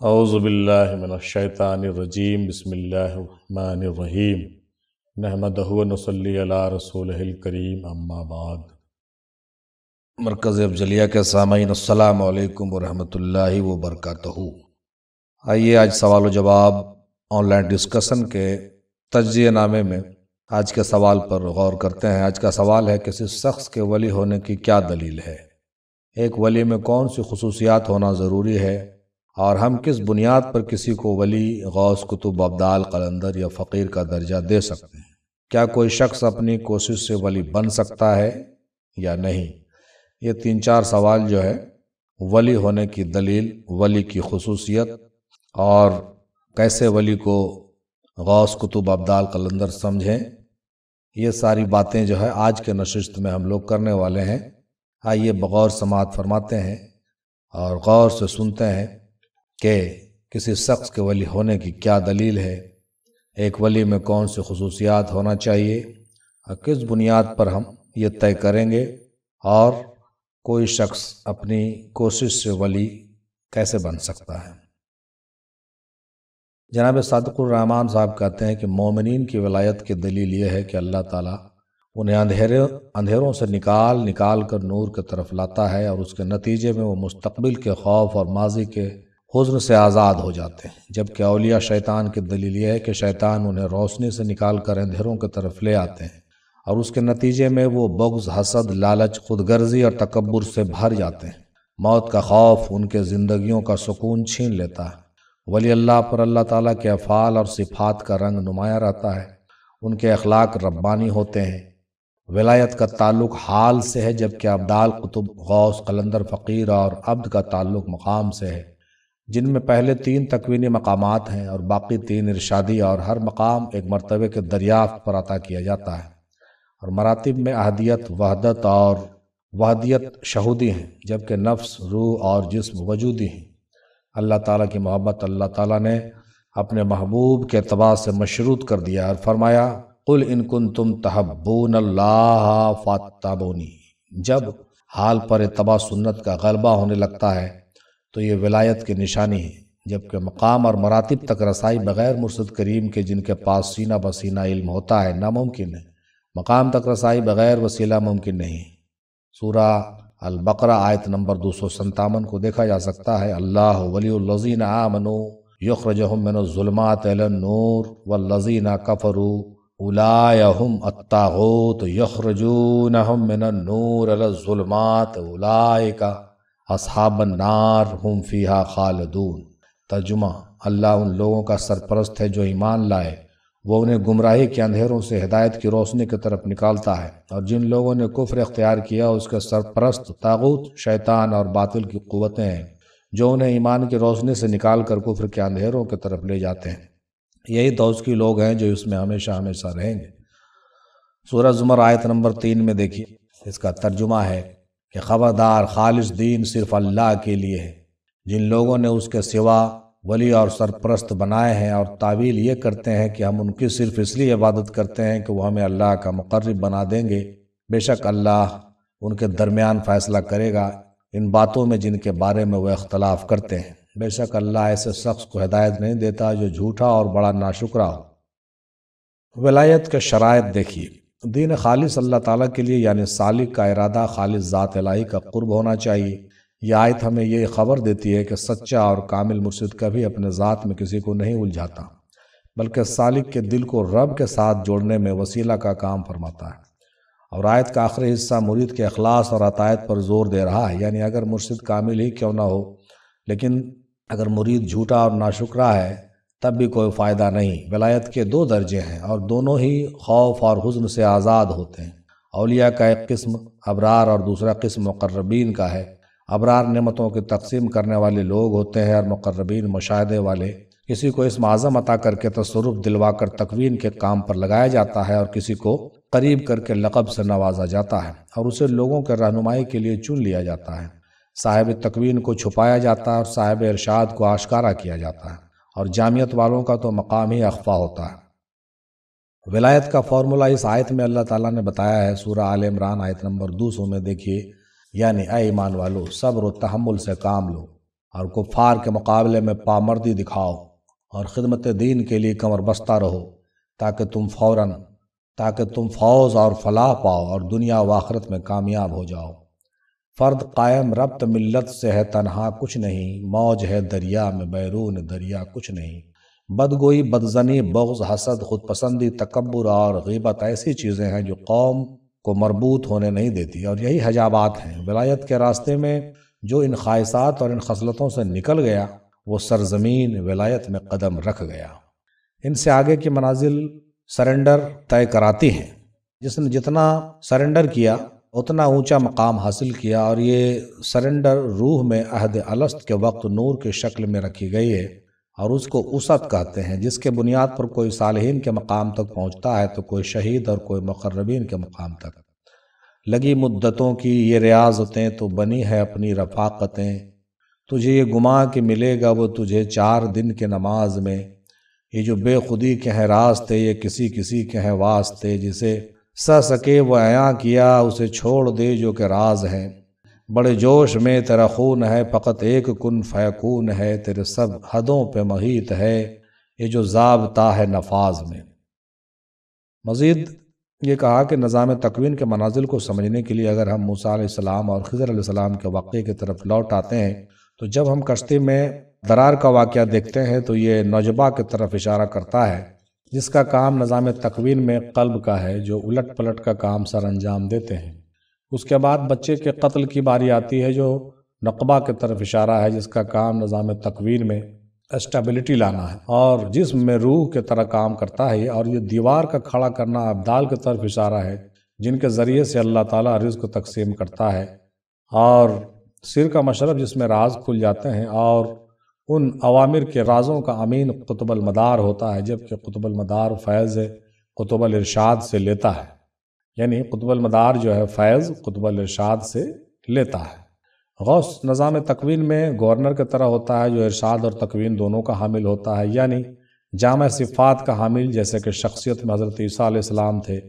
اعوذ باللہ من الشیطان الرجیم بسم اللہ الرحمن الرحیم نحمدہ و نصلی علی رسولہ الکریم اما بعد۔ مرکز افضلیہ کے سامعین السلام علیکم ورحمۃ اللہ وبرکاتہ۔ آئیے آج سوال و جواب آن لائن ڈسکشن کے تجزیہ نامے میں آج کے سوال پر غور کرتے ہیں۔ آج کا سوال ہے کسی شخص کے ولی ہونے کی کیا دلیل ہے؟ ایک ولی میں کون سی خصوصیات ہونا ضروری ہے اور ہم کس بنیاد پر کسی کو ولی، غوث، قطب، ابدال، قلندر یا فقیر کا درجہ دے سکتے ہیں؟ کیا کوئی شخص اپنی کوشش سے ولی بن سکتا ہے یا نہیں؟ یہ 3-4 سوال جو ہے ولی ہونے کی دلیل، ولی کی خصوصیت اور کیسے ولی کو غوث، قطب، ابدال، قلندر سمجھیں، یہ ساری باتیں جو ہے آج کے نشست میں ہم لوگ کرنے والے ہیں۔ آئیے بغور سماعت فرماتے ہیں اور غور سے سنتے ہیں کہ کسی شخص کے ولی ہونے کی کیا دلیل ہے، ایک ولی میں کون سی خصوصیات ہونا چاہیے اور کس بنیاد پر ہم یہ طے کریں گے، اور کوئی شخص اپنی کوشش سے ولی کیسے بن سکتا ہے۔ جناب صادق الرحمن صاحب کہتے ہیں کہ مومنین کی ولایت کی دلیل یہ ہے کہ اللہ تعالیٰ انہیں اندھیروں سے نکال کر نور کی طرف لاتا ہے، اور اس کے نتیجے میں وہ مستقبل کے خوف اور ماضی کے حزن سے آزاد ہو جاتے ہیں، جبکہ اولیاء شیطان کی دلیل یہ ہے کہ شیطان انہیں روشنی سے نکال کر اندھیروں کی طرف لے آتے ہیں، اور اس کے نتیجے میں وہ بغض، حسد، لالچ، خود غرضی اور تکبر سے بھر جاتے ہیں۔ موت کا خوف ان کے زندگیوں کا سکون چھین لیتا ہے۔ ولی اللہ پر اللہ تعالیٰ کے افعال اور صفات کا رنگ نمایاں رہتا ہے، ان کے اخلاق ربانی ہوتے ہیں۔ ولایت کا تعلق حال سے ہے، جبکہ ابدال، قطب، غوث، قلندر، فقیر اور عبد کا تعلق مقام سے ہے، جن میں پہلے 3 تکوینی مقامات ہیں اور باقی 3 ارشادی، اور ہر مقام ایک مرتبے کے دریافت پر عطا کیا جاتا ہے، اور مراتب میں احدیت، وحدت اور وحدیت شہودی ہیں، جبکہ نفس، روح اور جسم وجودی ہیں۔ اللہ تعالیٰ کی محبت اللہ تعالیٰ نے اپنے محبوب کے اتباع سے مشروط کر دیا اور فرمایا قُلْ إِن كُنتُمْ تُحِبُّونَ اللَّهَ فَاتَّبِعُونِی۔ جب حال پر اتباع سنت کا غلبہ ہونے لگتا ہے تو یہ ولایت کی نشانی ہے، جبکہ مقام اور مراتب تک رسائی بغیر مرشد کریم کے، جن کے پاس سینہ بسینہ علم ہوتا ہے، ناممکن ہے۔ مقام تک رسائی بغیر وسیلہ ممکن نہیں ہے۔ سورہ البقرہ آیت نمبر 257 کو دیکھا جا سکتا ہے۔ اللہ ولی الذین آمنوا یخرجہم من الظلمات الی النور والذین کفروا اولئک ھم الطاغوت یخرجونہم من النور الی الظلمات اولئک اصحاب النار ہم فیہا خالدون۔ ترجمہ: اللہ ان لوگوں کا سرپرست ہے جو ایمان لائے، وہ انہیں گمراہی کے اندھیروں سے ہدایت کی روشنی کی طرف نکالتا ہے، اور جن لوگوں نے کفر اختیار کیا اس کے سرپرست طاغوت، شیطان اور باطل کی قوتیں ہیں، جو انہیں ایمان کی روشنی سے نکال کر کفر کے اندھیروں کی طرف لے جاتے ہیں۔ یہی دوزخی لوگ ہیں جو اس میں ہمیشہ ہمیشہ رہیں گے۔ سورہ زمر آیت نمبر 3 میں دیکھیے، اس کا ترجمہ ہے کہ خبردار، خالص دین صرف اللہ کے لیے ہے۔ جن لوگوں نے اس کے سوا ولی اور سرپرست بنائے ہیں اور تعویل یہ کرتے ہیں کہ ہم ان کی صرف اس لیے عبادت کرتے ہیں کہ وہ ہمیں اللہ کا مقرب بنا دیں گے، بے شک اللہ ان کے درمیان فیصلہ کرے گا ان باتوں میں جن کے بارے میں وہ اختلاف کرتے ہیں۔ بے شک اللہ ایسے شخص کو ہدایت نہیں دیتا جو جھوٹا اور بڑا ناشکرا ہو۔ ولایت کے شرائط دیکھیے۔ دین خالص اللہ تعالیٰ کے لیے، یعنی سالک کا ارادہ خالص ذات الہی کا قرب ہونا چاہیے۔ یہ آیت ہمیں یہ خبر دیتی ہے کہ سچا اور کامل مرشد کبھی اپنے ذات میں کسی کو نہیں الجھاتا، بلکہ سالک کے دل کو رب کے ساتھ جوڑنے میں وسیلہ کا کام فرماتا ہے۔ اور آیت کا آخری حصہ مرید کے اخلاص اور عطایت پر زور دے رہا ہے، یعنی اگر مرشد کامل ہی کیوں نہ ہو، لیکن اگر مرید جھوٹا اور ناشکرا ہے تب بھی کوئی فائدہ نہیں۔ ولایت کے 2 درجے ہیں اور دونوں ہی خوف اور حزن سے آزاد ہوتے ہیں۔ اولیاء کا ایک قسم ابرار اور دوسرا قسم مقربین کا ہے۔ ابرار نعمتوں کی تقسیم کرنے والے لوگ ہوتے ہیں، اور مقربین مشاہدے والے۔ کسی کو اسم اعظم عطا کر کے تصرف دلوا کر تکوین کے کام پر لگایا جاتا ہے، اور کسی کو قریب کر کے لقب سے نوازا جاتا ہے اور اسے لوگوں کے رہنمائی کے لیے چن لیا جاتا ہے۔ صاحب تکوین کو چھپایا جاتا ہے اور صاحب ارشاد کو آشکارا کیا جاتا ہے، اور جامعیت والوں کا تو مقام ہی اخفا ہوتا ہے۔ ولایت کا فارمولہ اس آیت میں اللہ تعالیٰ نے بتایا ہے۔ سورہ آل عمران آیت نمبر 200 میں دیکھیے، یعنی اے ایمان والو، صبر و تحمل سے کام لو اور کفار کے مقابلے میں پامردی دکھاؤ اور خدمت دین کے لیے کمر بستہ رہو تاکہ تم فوز اور فلاح پاؤ اور دنیا و آخرت میں کامیاب ہو جاؤ۔ فرد قائم ربط ملت سے ہے تنہا کچھ نہیں، موج ہے دریا میں بیرون دریا کچھ نہیں۔ بدگوئی، بدزنی، بغض، حسد، خود پسندی، تکبر اور غیبت ایسی چیزیں ہیں جو قوم کو مربوط ہونے نہیں دیتی، اور یہی حجابات ہیں۔ ولایت کے راستے میں جو ان خواہشات اور ان خصلتوں سے نکل گیا وہ سرزمین ولایت میں قدم رکھ گیا۔ ان سے آگے کی منازل سرنڈر طے کراتی ہیں۔ جس نے جتنا سرنڈر کیا اتنا اونچا مقام حاصل کیا، اور یہ سرنڈر روح میں عہد الست کے وقت نور کی شکل میں رکھی گئی ہے، اور اس کو اسد کہتے ہیں، جس کے بنیاد پر کوئی صالحین کے مقام تک پہنچتا ہے تو کوئی شہید اور کوئی مقربین کے مقام تک۔ لگی مدتوں کی یہ ریاضتیں تو بنی ہے اپنی رفاقتیں، تجھے یہ گماں کہ ملے گا وہ تجھے 4 دن کے نماز میں۔ یہ جو بے خودی کے ہیں راستے، یہ کسی کے ہیں واسطے، جسے سکے وہ عیاں کیا اسے چھوڑ دے جو کہ راز ہیں۔ بڑے جوش میں تیرا خون ہے، فقط ایک کن فیکون ہے، تیرے سب حدوں پہ محیط ہے یہ جو ضابطہ ہے نفاذ میں۔ مزید یہ کہا کہ نظام تکوین کے منازل کو سمجھنے کے لیے اگر ہم موسیٰ علیہ السلام اور خضر علیہ السلام کے واقعے کی طرف لوٹ آتے ہیں تو جب ہم کشتی میں درار کا واقعہ دیکھتے ہیں تو یہ نوجبہ کی طرف اشارہ کرتا ہے، جس کا کام نظام تکوین میں قلب کا ہے، جو الٹ پلٹ کا کام سر انجام دیتے ہیں۔ اس کے بعد بچے کے قتل کی باری آتی ہے جو نقبہ کی طرف اشارہ ہے، جس کا کام نظام تکوین میں اسٹیبلٹی لانا ہے اور جسم میں روح کے طرح کام کرتا ہے، اور یہ دیوار کا کھڑا کرنا ابدال کی طرف اشارہ ہے، جن کے ذریعے سے اللہ تعالیٰ رزق تقسیم کرتا ہے، اور سر کا مشرب جس میں راز کھل جاتے ہیں، اور ان اوامر کے رازوں کا امین قطب المدار ہوتا ہے، جبکہ قطب المدار فیض قطب الارشاد سے لیتا ہے، یعنی قطب المدار جو ہے فیض قطب الارشاد سے لیتا ہے۔ غوث نظام تکوین میں گورنر کی طرح ہوتا ہے جو ارشاد اور تکوین دونوں کا حامل ہوتا ہے، یعنی جامع صفات کا حامل، جیسے کہ شخصیت میں حضرت عیسیٰ علیہ السلام تھے،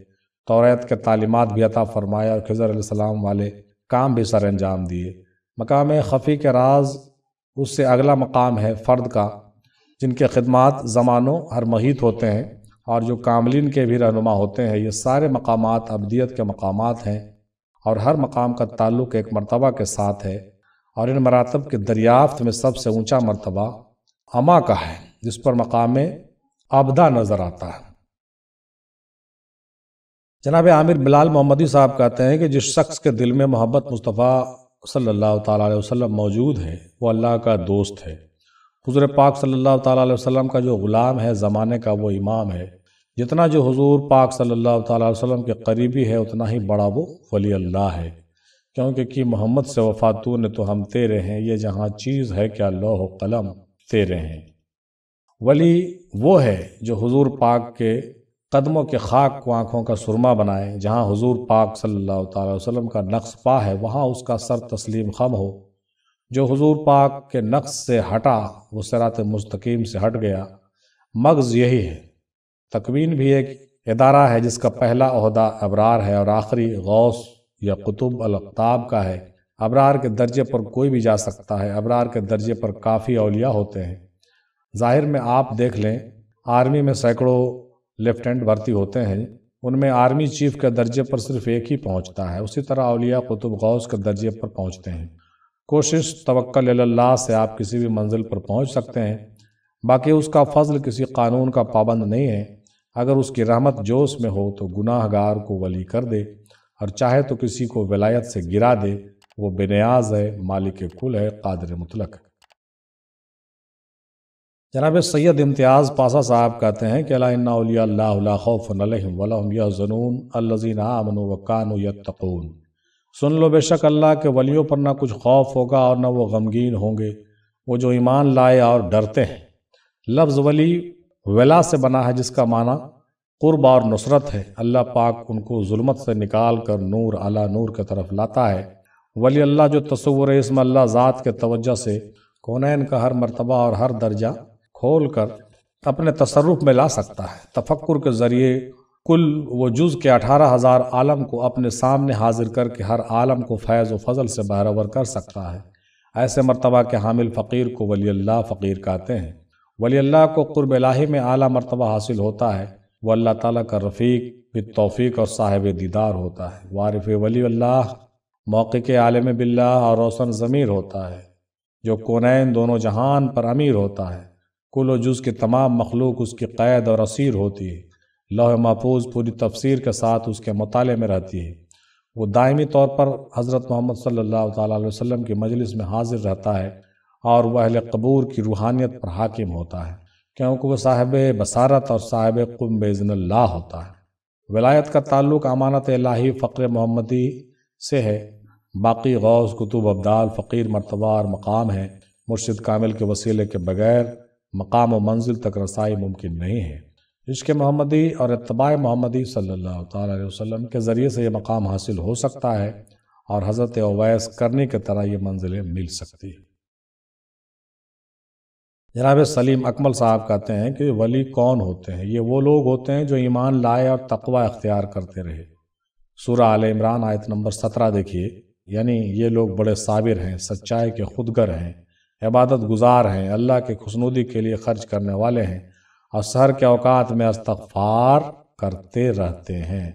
توریت کے تعلیمات بھی عطا فرمایا اور خضر علیہ السلام والے کام بھی سر انجام دیے۔ مقام خفی کے راز اس سے اگلا مقام ہے فرد کا، جن کے خدمات زمانوں ہر محیط ہوتے ہیں اور جو کاملین کے بھی رہنما ہوتے ہیں۔ یہ سارے مقامات ابدیت کے مقامات ہیں، اور ہر مقام کا تعلق ایک مرتبہ کے ساتھ ہے، اور ان مراتب کے دریافت میں سب سے اونچا مرتبہ اما کا ہے، جس پر مقام ابدا نظر آتا ہے۔ جناب عامر بلال محمدی صاحب کہتے ہیں کہ جس شخص کے دل میں محبت مصطفیٰ صلی اللہ تعالیٰ علیہ وسلم موجود ہے وہ اللہ کا دوست ہے۔ حضور پاک صلی اللہ تعالیٰ علیہ وسلم کا جو غلام ہے زمانے کا وہ امام ہے۔ جتنا جو حضور پاک صلی اللہ تعالیٰ علیہ وسلم کے قریبی ہے اتنا ہی بڑا وہ ولی اللہ ہے، کیونکہ کہ محمد سے وفاتو نے تو ہم تیرے ہیں، یہ جہاں چیز ہے کیا لوح و قلم تیرے ہیں۔ ولی وہ ہے جو حضور پاک کے قدموں کے خاک کو آنکھوں کا سرما بنائے، جہاں حضور پاک صلی اللہ تعالیٰ علیہ وسلم کا نقص پا ہے وہاں اس کا سر تسلیم خم ہو۔ جو حضور پاک کے نقص سے ہٹا وہ صراط مستقیم سے ہٹ گیا۔ مغز یہی ہے۔ تکوین بھی ایک ادارہ ہے جس کا پہلا عہدہ ابرار ہے اور آخری غوث یا قطب الاقطاب کا ہے۔ ابرار کے درجے پر کوئی بھی جا سکتا ہے، ابرار کے درجے پر کافی اولیاء ہوتے ہیں۔ ظاہر میں آپ دیکھ لیں، آرمی میں سینکڑوں لیفٹیننٹ بھرتی ہوتے ہیں، ان میں آرمی چیف کے درجے پر صرف ایک ہی پہنچتا ہے۔ اسی طرح اولیاء قطب غوث کے درجے پر پہنچتے ہیں۔ کوشش توکل الی اللہ سے آپ کسی بھی منزل پر پہنچ سکتے ہیں، باقی اس کا فضل کسی قانون کا پابند نہیں ہے۔ اگر اس کی رحمت جوش میں ہو تو گناہ گار کو ولی کر دے، اور چاہے تو کسی کو ولایت سے گرا دے۔ وہ بے نیاز ہے، مالک کل ہے، قادر مطلق ہے۔ جناب سید امتیاز پاسا صاحب کہتے ہیں کہ الا ان اولیاء اللہ لا خوف علیہم ولا هم يحزنون الذین آمنوا وكانوا يتقون۔ سن لو، بے شک اللہ کے ولیوں پر نہ کچھ خوف ہوگا اور نہ وہ غمگین ہوں گے، وہ جو ایمان لائے اور ڈرتے ہیں۔ لفظ ولی ولا سے بنا ہے جس کا معنی قرب اور نصرت ہے۔ اللہ پاک ان کو ظلمت سے نکال کر نور علی نور کی طرف لاتا ہے۔ ولی اللہ جو تصور اسم اللہ ذات کے توجہ سے کونین کا ہر مرتبہ اور ہر درجہ کھول کر اپنے تصرف میں لا سکتا ہے۔ تفکر کے ذریعے کل وہ جز کے 18,000 عالم کو اپنے سامنے حاضر کر کے ہر عالم کو فیض و فضل سے بہرور کر سکتا ہے۔ ایسے مرتبہ کے حامل فقیر کو ولی اللہ فقیر کہتے ہیں۔ ولی اللہ کو قرب الہی میں اعلیٰ مرتبہ حاصل ہوتا ہے، وہ اللہ تعالیٰ کا رفیق بالتوفیق اور صاحب دیدار ہوتا ہے۔ وارث ولی اللہ موقع کے عالم باللہ اور روشن ضمیر ہوتا ہے، جو کونین دونوں جہان پر امیر ہوتا ہے۔ کل و جز کی تمام مخلوق اس کی قید اور اسیر ہوتی ہے۔ لوح محفوظ پوری تفسیر کے ساتھ اس کے مطالعے میں رہتی ہے۔ وہ دائمی طور پر حضرت محمد صلی اللہ تعالیٰ علیہ وسلم کی مجلس میں حاضر رہتا ہے اور وہ اہل قبور کی روحانیت پر حاکم ہوتا ہے، کیونکہ وہ صاحب بصارت اور صاحب قم باذن اللہ ہوتا ہے۔ ولایت کا تعلق امانت الہی فقر محمدی سے ہے۔ باقی غوث قطب ابدال فقیر مرتبہ اور مقام ہے۔ مرشد کامل کے وسیلے کے بغیر مقام و منزل تک رسائی ممکن نہیں ہے۔ عشق محمدی اور اتباع محمدی صلی اللہ تعالیٰ علیہ وسلم کے ذریعے سے یہ مقام حاصل ہو سکتا ہے اور حضرت اویس کرنی کی طرح یہ منزلیں مل سکتی ہے۔ جناب سلیم اکمل صاحب کہتے ہیں کہ ولی کون ہوتے ہیں؟ یہ وہ لوگ ہوتے ہیں جو ایمان لائے اور تقوی اختیار کرتے رہے۔ سورہ آل عمران آیت نمبر 17 دیکھیے، یعنی یہ لوگ بڑے صابر ہیں، سچائی کے خودگر ہیں، عبادت گزار ہیں، اللہ کے خوشنودی کے لیے خرچ کرنے والے ہیں اور سحر کے اوقات میں استغفار کرتے رہتے ہیں۔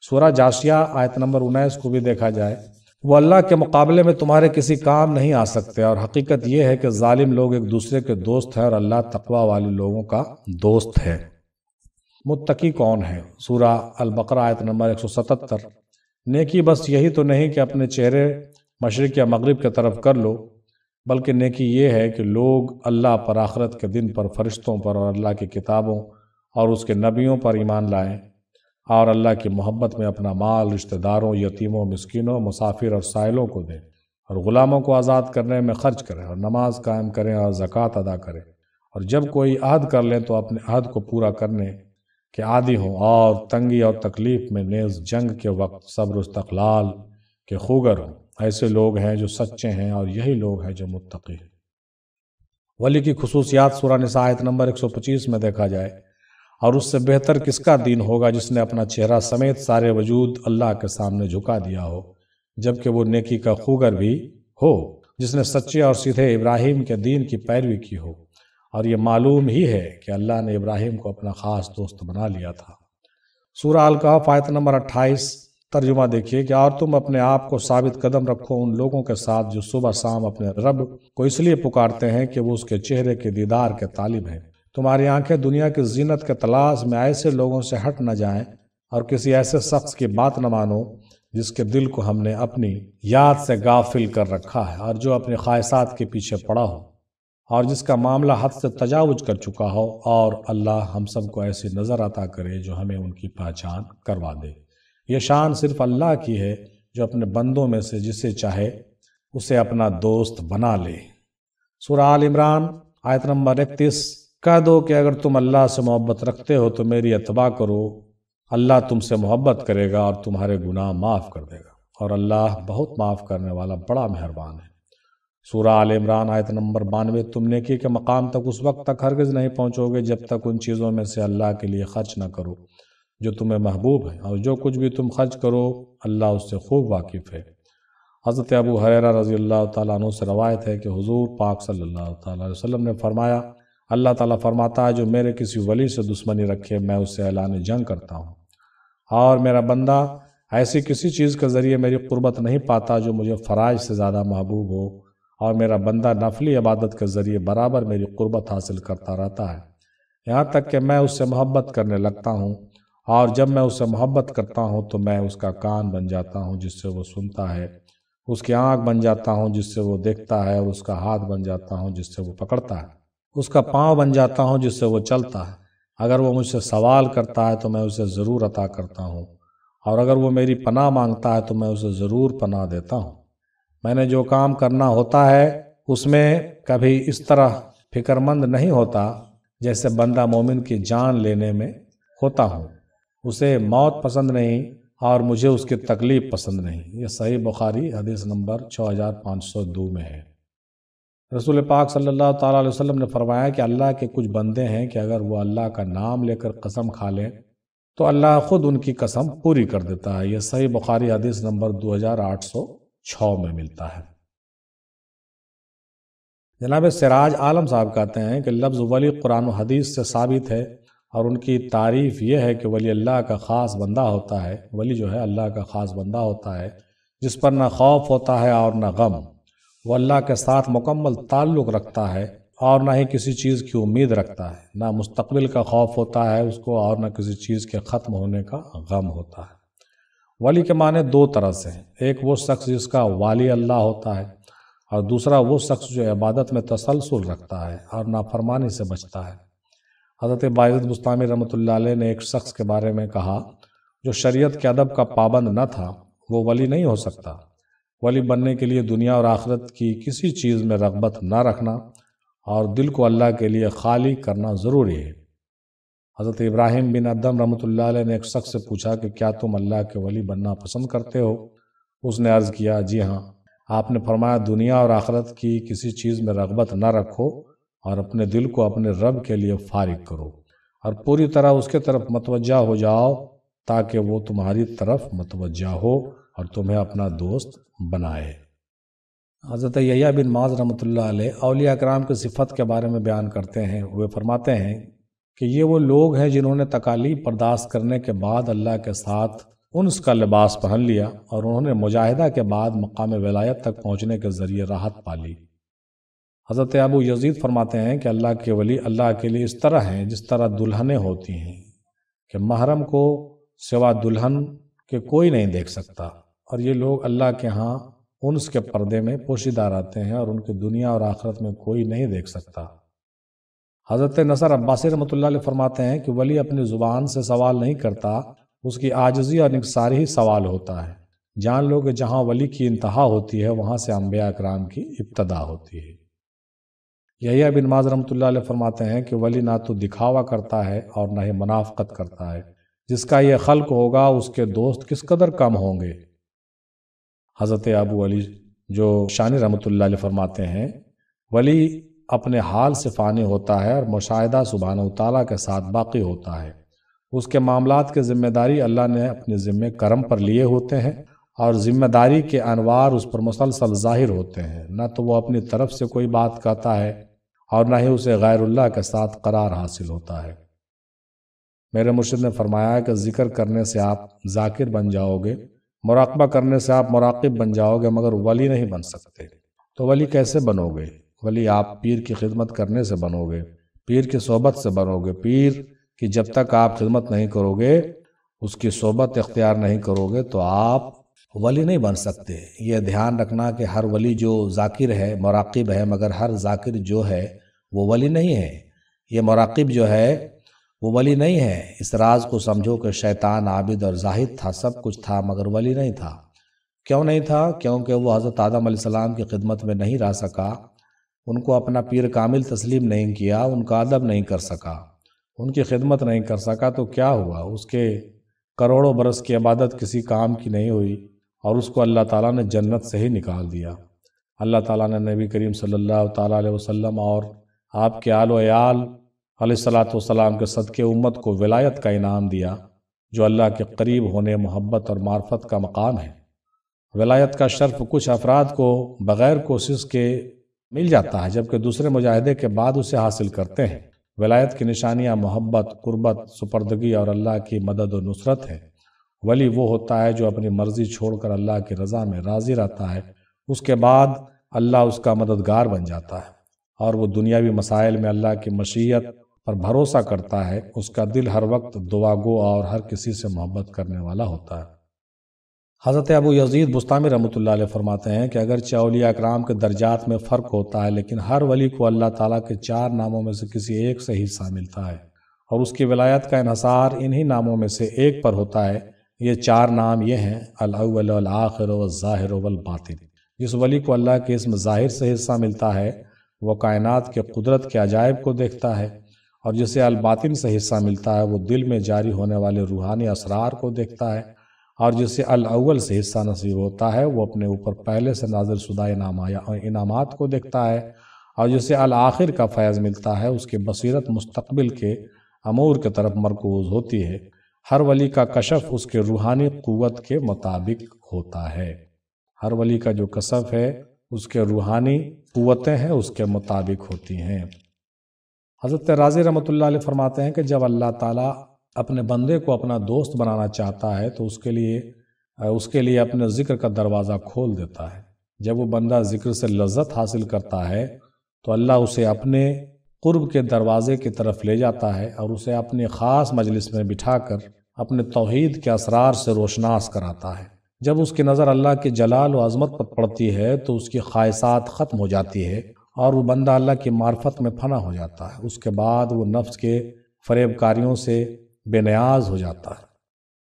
سورہ جاشیہ آیت نمبر 19 کو بھی دیکھا جائے، وہ اللہ کے مقابلے میں تمہارے کسی کام نہیں آ سکتے، اور حقیقت یہ ہے کہ ظالم لوگ ایک دوسرے کے دوست ہیں اور اللہ تقوی والے لوگوں کا دوست ہے۔ متقی کون ہے؟ سورہ البقرہ آیت نمبر 177۔ نیکی بس یہی تو نہیں کہ اپنے چہرے مشرق یا مغرب کی طرف کر لو، بلکہ نیکی یہ ہے کہ لوگ اللہ پر، آخرت کے دن پر، فرشتوں پر اور اللہ کی کتابوں اور اس کے نبیوں پر ایمان لائیں، اور اللہ کی محبت میں اپنا مال رشتہ داروں، یتیموں، مسکینوں، مسافر اور سائلوں کو دیں، اور غلاموں کو آزاد کرنے میں خرچ کریں، اور نماز قائم کریں اور زکوٰۃ ادا کریں، اور جب کوئی عہد کر لیں تو اپنے عہد کو پورا کرنے کے عادی ہوں، اور تنگی اور تکلیف میں نیز جنگ کے وقت صبر و استقلال کے خوگر ہوں۔ ایسے لوگ ہیں جو سچے ہیں، اور یہی لوگ ہیں جو متقی ہیں۔ ولی کی خصوصیات سورہ نساء آیت نمبر 125 میں دیکھا جائے، اور اس سے بہتر کس کا دین ہوگا جس نے اپنا چہرہ سمیت سارے وجود اللہ کے سامنے جھکا دیا ہو، جبکہ وہ نیکی کا خوگر بھی ہو، جس نے سچے اور سیدھے ابراہیم کے دین کی پیروی کی ہو، اور یہ معلوم ہی ہے کہ اللہ نے ابراہیم کو اپنا خاص دوست بنا لیا تھا۔ سورہ الکہف آیت نمبر 28 ترجمہ دیکھیے کہ اور تم اپنے آپ کو ثابت قدم رکھو ان لوگوں کے ساتھ جو صبح شام اپنے رب کو اس لیے پکارتے ہیں کہ وہ اس کے چہرے کے دیدار کے طالب ہیں۔ تمہاری آنکھیں دنیا کی زینت کے تلاش میں ایسے لوگوں سے ہٹ نہ جائیں، اور کسی ایسے شخص کی بات نہ مانو جس کے دل کو ہم نے اپنی یاد سے غافل کر رکھا ہے، اور جو اپنی خواہشات کے پیچھے پڑا ہو، اور جس کا معاملہ حد سے تجاوز کر چکا ہو، اور اللہ ہم سب کو ایسی نظر عطا کرے جو ہمیں ان کی پہچان کروا دے۔ یہ شان صرف اللہ کی ہے جو اپنے بندوں میں سے جسے چاہے اسے اپنا دوست بنا لے۔ سورہ آل عمران آیت نمبر 31۔ کہہ دو کہ اگر تم اللہ سے محبت رکھتے ہو تو میری اتباع کرو، اللہ تم سے محبت کرے گا اور تمہارے گناہ معاف کر دے گا، اور اللہ بہت معاف کرنے والا بڑا مہربان ہے۔ سورہ آل عمران آیت نمبر 92۔ تم نیکی کے مقام تک اس وقت تک ہرگز نہیں پہنچو گے جب تک ان چیزوں میں سے اللہ کے لیے خرچ نہ کرو جو تمہیں محبوب ہیں، اور جو کچھ بھی تم خرچ کرو اللہ اس سے خوب واقف ہے۔ حضرت ابو ہریرہ رضی اللہ تعالیٰ عنہ سے روایت ہے کہ حضور پاک صلی اللہ تعالیٰ علیہ وسلم نے فرمایا، اللہ تعالیٰ فرماتا ہے جو میرے کسی ولی سے دشمنی رکھے میں اس سے اعلان جنگ کرتا ہوں، اور میرا بندہ ایسی کسی چیز کے ذریعے میری قربت نہیں پاتا جو مجھے فرائض سے زیادہ محبوب ہو، اور میرا بندہ نفلی عبادت کے ذریعے برابر میری قربت حاصل کرتا رہتا ہے، یہاں تک کہ میں اس سے محبت کرنے لگتا ہوں، اور جب میں اس سے محبت کرتا ہوں تو میں اس کا کان بن جاتا ہوں جس سے وہ سنتا ہے، اس کی آنکھ بن جاتا ہوں جس سے وہ دیکھتا ہے، اور اس کا ہاتھ بن جاتا ہوں جس سے وہ پکڑتا ہے، اس کا پاؤں بن جاتا ہوں جس سے وہ چلتا ہے۔ اگر وہ مجھ سے سوال کرتا ہے تو میں اسے ضرور عطا کرتا ہوں، اور اگر وہ میری پناہ مانگتا ہے تو میں اسے ضرور پناہ دیتا ہوں۔ میں نے جو کام کرنا ہوتا ہے اس میں کبھی اس طرح فکر مند نہیں ہوتا جیسے بندہ مومن کی جان لینے میں ہوتا ہوں۔ اسے موت پسند نہیں اور مجھے اس کی تکلیف پسند نہیں۔ یہ صحیح بخاری حدیث نمبر 6502 میں ہے۔ رسول پاک صلی اللہ تعالیٰ علیہ وسلم نے فرمایا کہ اللہ کے کچھ بندے ہیں کہ اگر وہ اللہ کا نام لے کر قسم کھا لیں تو اللہ خود ان کی قسم پوری کر دیتا ہے۔ یہ صحیح بخاری حدیث نمبر 2806 میں ملتا ہے۔ جناب سراج عالم صاحب کہتے ہیں کہ لفظ ولی قرآن و حدیث سے ثابت ہے، اور ان کی تعریف یہ ہے کہ ولی اللہ کا خاص بندہ ہوتا ہے، ولی جو ہے اللہ کا خاص بندہ ہوتا ہے جس پر نہ خوف ہوتا ہے اور نہ غم، وہ اللہ کے ساتھ مکمل تعلق رکھتا ہے اور نہ ہی کسی چیز کی امید رکھتا ہے، نہ مستقبل کا خوف ہوتا ہے اس کو اور نہ کسی چیز کے ختم ہونے کا غم ہوتا ہے۔ ولی کے معنی دو طرح سے ہیں، ایک وہ شخص جس کا والی اللہ ہوتا ہے، اور دوسرا وہ شخص جو عبادت میں تسلسل رکھتا ہے اور نافرمانی سے بچتا ہے۔ حضرت باعزید بسطامی رحمۃ اللہ علیہ نے ایک شخص کے بارے میں کہا جو شریعت کے ادب کا پابند نہ تھا وہ ولی نہیں ہو سکتا۔ ولی بننے کے لیے دنیا اور آخرت کی کسی چیز میں رغبت نہ رکھنا اور دل کو اللہ کے لیے خالی کرنا ضروری ہے۔ حضرت ابراہیم بن ادم رحمۃ اللہ علیہ نے ایک شخص سے پوچھا کہ کیا تم اللہ کے ولی بننا پسند کرتے ہو؟ اس نے عرض کیا جی ہاں۔ آپ نے فرمایا دنیا اور آخرت کی کسی چیز میں رغبت نہ رکھو اور اپنے دل کو اپنے رب کے لیے فارغ کرو اور پوری طرح اس کے طرف متوجہ ہو جاؤ تاکہ وہ تمہاری طرف متوجہ ہو اور تمہیں اپنا دوست بنائے۔ حضرت یحییٰ بن معاذ رحمۃ اللہ علیہ اولیاء کرام کی صفت کے بارے میں بیان کرتے ہیں، وہ فرماتے ہیں کہ یہ وہ لوگ ہیں جنہوں نے تکالیف برداشت کرنے کے بعد اللہ کے ساتھ انس کا لباس پہن لیا اور انہوں نے مجاہدہ کے بعد مقام ولایت تک پہنچنے کے ذریعے راحت پا لی۔ حضرت ابو یزید فرماتے ہیں کہ اللہ کے ولی اللہ کے لیے اس طرح ہیں جس طرح دلہنیں ہوتی ہیں کہ محرم کو سوا دلہن کے کوئی نہیں دیکھ سکتا، اور یہ لوگ اللہ کے ہاں انس کے پردے میں پوشیدہ رہتے ہیں اور ان کی دنیا اور آخرت میں کوئی نہیں دیکھ سکتا۔ حضرت نصر عباسی رحمۃ اللہ علیہ فرماتے ہیں کہ ولی اپنی زبان سے سوال نہیں کرتا، اس کی عاجزی اور انکساری ہی سوال ہوتا ہے۔ جان لو کہ جہاں ولی کی انتہا ہوتی ہے وہاں سے انبیاء اکرام کی ابتدا ہوتی ہے۔ یحییٰ بن معاذ رحمۃ اللہ علیہ فرماتے ہیں کہ ولی نہ تو دکھاوا کرتا ہے اور نہ ہی منافقت کرتا ہے، جس کا یہ خلق ہوگا اس کے دوست کس قدر کم ہوں گے۔ حضرت ابو علی جو شانی رحمۃ اللہ علیہ فرماتے ہیں ولی اپنے حال سے فانی ہوتا ہے اور مشاہدہ سبحانہ وتعالیٰ کے ساتھ باقی ہوتا ہے۔ اس کے معاملات کی ذمہ داری اللہ نے اپنے ذمہ کرم پر لیے ہوتے ہیں اور ذمہ داری کے انوار اس پر مسلسل ظاہر ہوتے ہیں، نہ تو وہ اپنی طرف سے کوئی بات کہتا ہے اور نہ ہی اسے غیر اللہ کے ساتھ قرار حاصل ہوتا ہے۔ میرے مرشد نے فرمایا کہ ذکر کرنے سے آپ ذاکر بن جاؤ گے، مراقبہ کرنے سے آپ مراقب بن جاؤ گے، مگر ولی نہیں بن سکتے۔ تو ولی کیسے بنو گے؟ ولی آپ پیر کی خدمت کرنے سے بنو گے، پیر کی صحبت سے بنو گے۔ پیر کی جب تک آپ خدمت نہیں کرو گے، اس کی صحبت اختیار نہیں کرو گے تو آپ ولی نہیں بن سکتے۔ یہ دھیان رکھنا کہ ہر ولی جو ذاکر ہے مراقب ہے، مگر ہر ذاکر جو ہے وہ ولی نہیں ہے۔ یہ مراقب جو ہے وہ ولی نہیں ہے۔ اس راز کو سمجھو کہ شیطان عابد اور زاہد تھا، سب کچھ تھا مگر ولی نہیں تھا۔ کیوں نہیں تھا؟ کیونکہ وہ حضرت آدم علیہ السلام کی خدمت میں نہیں رہ سکا، ان کو اپنا پیر کامل تسلیم نہیں کیا، ان کا ادب نہیں کر سکا، ان کی خدمت نہیں کر سکا، تو کیا ہوا؟ اس کے کروڑوں برس کی عبادت کسی کام کی نہیں ہوئی اور اس کو اللہ تعالیٰ نے جنت سے ہی نکال دیا۔ اللہ تعالیٰ نے نبی کریم صلی اللہ تعالیٰ علیہ وسلم اور آپ کے آل و عیال علیہ الصلاۃ والسلام کے صدقے امت کو ولایت کا انعام دیا، جو اللہ کے قریب ہونے، محبت اور معرفت کا مقام ہے۔ ولایت کا شرف کچھ افراد کو بغیر کوشش کے مل جاتا ہے، جبکہ دوسرے مجاہدے کے بعد اسے حاصل کرتے ہیں۔ ولایت کی نشانیاں محبت، قربت، سپردگی اور اللہ کی مدد و نصرت ہے۔ ولی وہ ہوتا ہے جو اپنی مرضی چھوڑ کر اللہ کی رضا میں راضی رہتا ہے، اس کے بعد اللہ اس کا مددگار بن جاتا ہے اور وہ دنیاوی مسائل میں اللہ کی مشیت پر بھروسہ کرتا ہے۔ اس کا دل ہر وقت دعا گو اور ہر کسی سے محبت کرنے والا ہوتا ہے۔ حضرت ابو یزید بسطامی رحمۃ اللہ علیہ فرماتے ہیں کہ اگرچہ اولیاء اکرام کے درجات میں فرق ہوتا ہے، لیکن ہر ولی کو اللہ تعالیٰ کے 4 ناموں میں سے کسی ایک سے حصہ ملتا ہے اور اس کی ولایت کا انحصار انہی ناموں میں سے ایک پر ہوتا ہے۔ یہ 4 نام یہ ہیں: الاول والآخر والظاہر والباطن۔ جس ولی کو اللہ کے اسم ظاہر سے حصہ ملتا ہے وہ کائنات کے قدرت کے عجائب کو دیکھتا ہے، اور جسے الباطن سے حصہ ملتا ہے وہ دل میں جاری ہونے والے روحانی اسرار کو دیکھتا ہے، اور جسے الاول سے حصہ نصیب ہوتا ہے وہ اپنے اوپر پہلے سے نازل شدہ انعامات کو دیکھتا ہے، اور جسے الآخر کا فیض ملتا ہے اس کی بصیرت مستقبل کے امور کی طرف مرکوز ہوتی ہے۔ ہر ولی کا کشف اس کے روحانی قوت کے مطابق ہوتا ہے۔ ہر ولی کا جو کشف ہے اس کے روحانی قوتیں ہیں اس کے مطابق ہوتی ہیں۔ حضرت رازی رحمۃ اللہ علیہ فرماتے ہیں کہ جب اللہ تعالیٰ اپنے بندے کو اپنا دوست بنانا چاہتا ہے تو اس کے لیے اپنے ذکر کا دروازہ کھول دیتا ہے۔ جب وہ بندہ ذکر سے لذت حاصل کرتا ہے تو اللہ اسے اپنے قرب کے دروازے کی طرف لے جاتا ہے اور اسے اپنی خاص مجلس میں بٹھا کر اپنے توحید کے اسرار سے روشناس کراتا ہے۔ جب اس کی نظر اللہ کے جلال و عظمت پر پڑتی ہے تو اس کی خواہشات ختم ہو جاتی ہے اور وہ بندہ اللہ کی معرفت میں فنا ہو جاتا ہے۔ اس کے بعد وہ نفس کے فریب کاریوں سے بے نیاز ہو جاتا ہے۔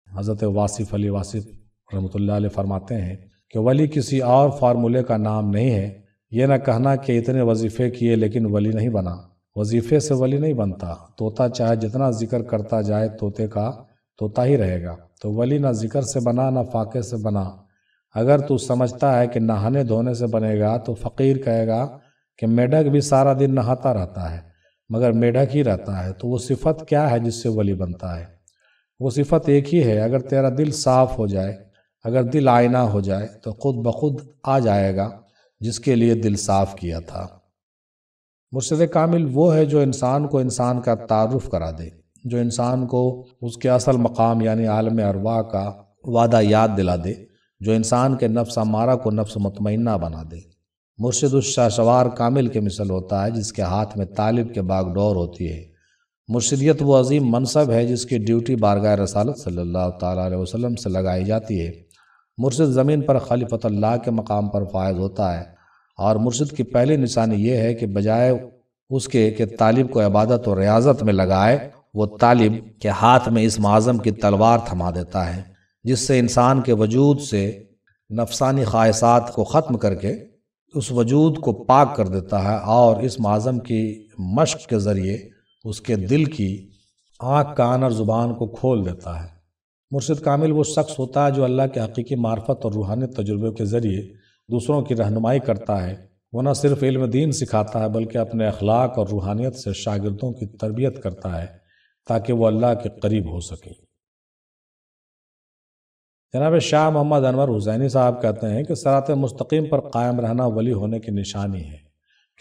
حضرت واصف علی واصف رحمۃ اللہ علیہ فرماتے ہیں کہ ولی کسی اور فارمولے کا نام نہیں ہے۔ یہ نہ کہنا کہ اتنے وظیفے کیے لیکن ولی نہیں بنا۔ وظیفے سے ولی نہیں بنتا۔ طوطا چاہے جتنا ذکر کرتا جائے طوطے کا طوطا ہی رہے گا۔ تو ولی نہ ذکر سے بنا نہ فاقے سے بنا۔ اگر تو سمجھتا ہے کہ نہانے دھونے سے بنے گا تو فقیر کہے گا کہ میڈک بھی سارا دن نہاتا رہتا ہے مگر میڈک ہی رہتا ہے۔ تو وہ صفت کیا ہے جس سے ولی بنتا ہے؟ وہ صفت ایک ہی ہے۔ اگر تیرا دل صاف ہو جائے، اگر دل آئینہ ہو جائے تو خود بخود آ جائے گا جس کے لیے دل صاف کیا تھا۔ مرشد کامل وہ ہے جو انسان کو انسان کا تعارف کرا دے، جو انسان کو اس کے اصل مقام یعنی عالم ارواح کا وعدہ یاد دلا دے، جو انسان کے نفس امارہ کو نفس مطمئنہ بنا دے۔ مرشد اس شاشوار کامل کے مثل ہوتا ہے جس کے ہاتھ میں طالب کے باغ ڈور ہوتی ہے۔ مرشدیت وہ عظیم منصب ہے جس کی ڈیوٹی بارگاہ رسالت صلی اللہ تعالیٰ علیہ وسلم سے لگائی جاتی ہے۔ مرشد زمین پر خلیفۃ اللہ کے مقام پر فائز ہوتا ہے، اور مرشد کی پہلی نشانی یہ ہے کہ بجائے اس کے کہ طالب کو عبادت و ریاضت میں لگائے، وہ طالب کے ہاتھ میں اس معظم کی تلوار تھما دیتا ہے جس سے انسان کے وجود سے نفسانی خواہشات کو ختم کر کے اس وجود کو پاک کر دیتا ہے، اور اس معظم کی مشق کے ذریعے اس کے دل کی آنکھ کان اور زبان کو کھول دیتا ہے۔ مرشد کامل وہ شخص ہوتا ہے جو اللہ کے حقیقی معرفت اور روحانی تجربے کے ذریعے دوسروں کی رہنمائی کرتا ہے۔ وہ نہ صرف علم دین سکھاتا ہے بلکہ اپنے اخلاق اور روحانیت سے شاگردوں کی تربیت کرتا ہے تاکہ وہ اللہ کے قریب ہو سکے۔ جناب شاہ محمد انور حسینی صاحب کہتے ہیں کہ صراط مستقیم پر قائم رہنا ولی ہونے کی نشانی ہے،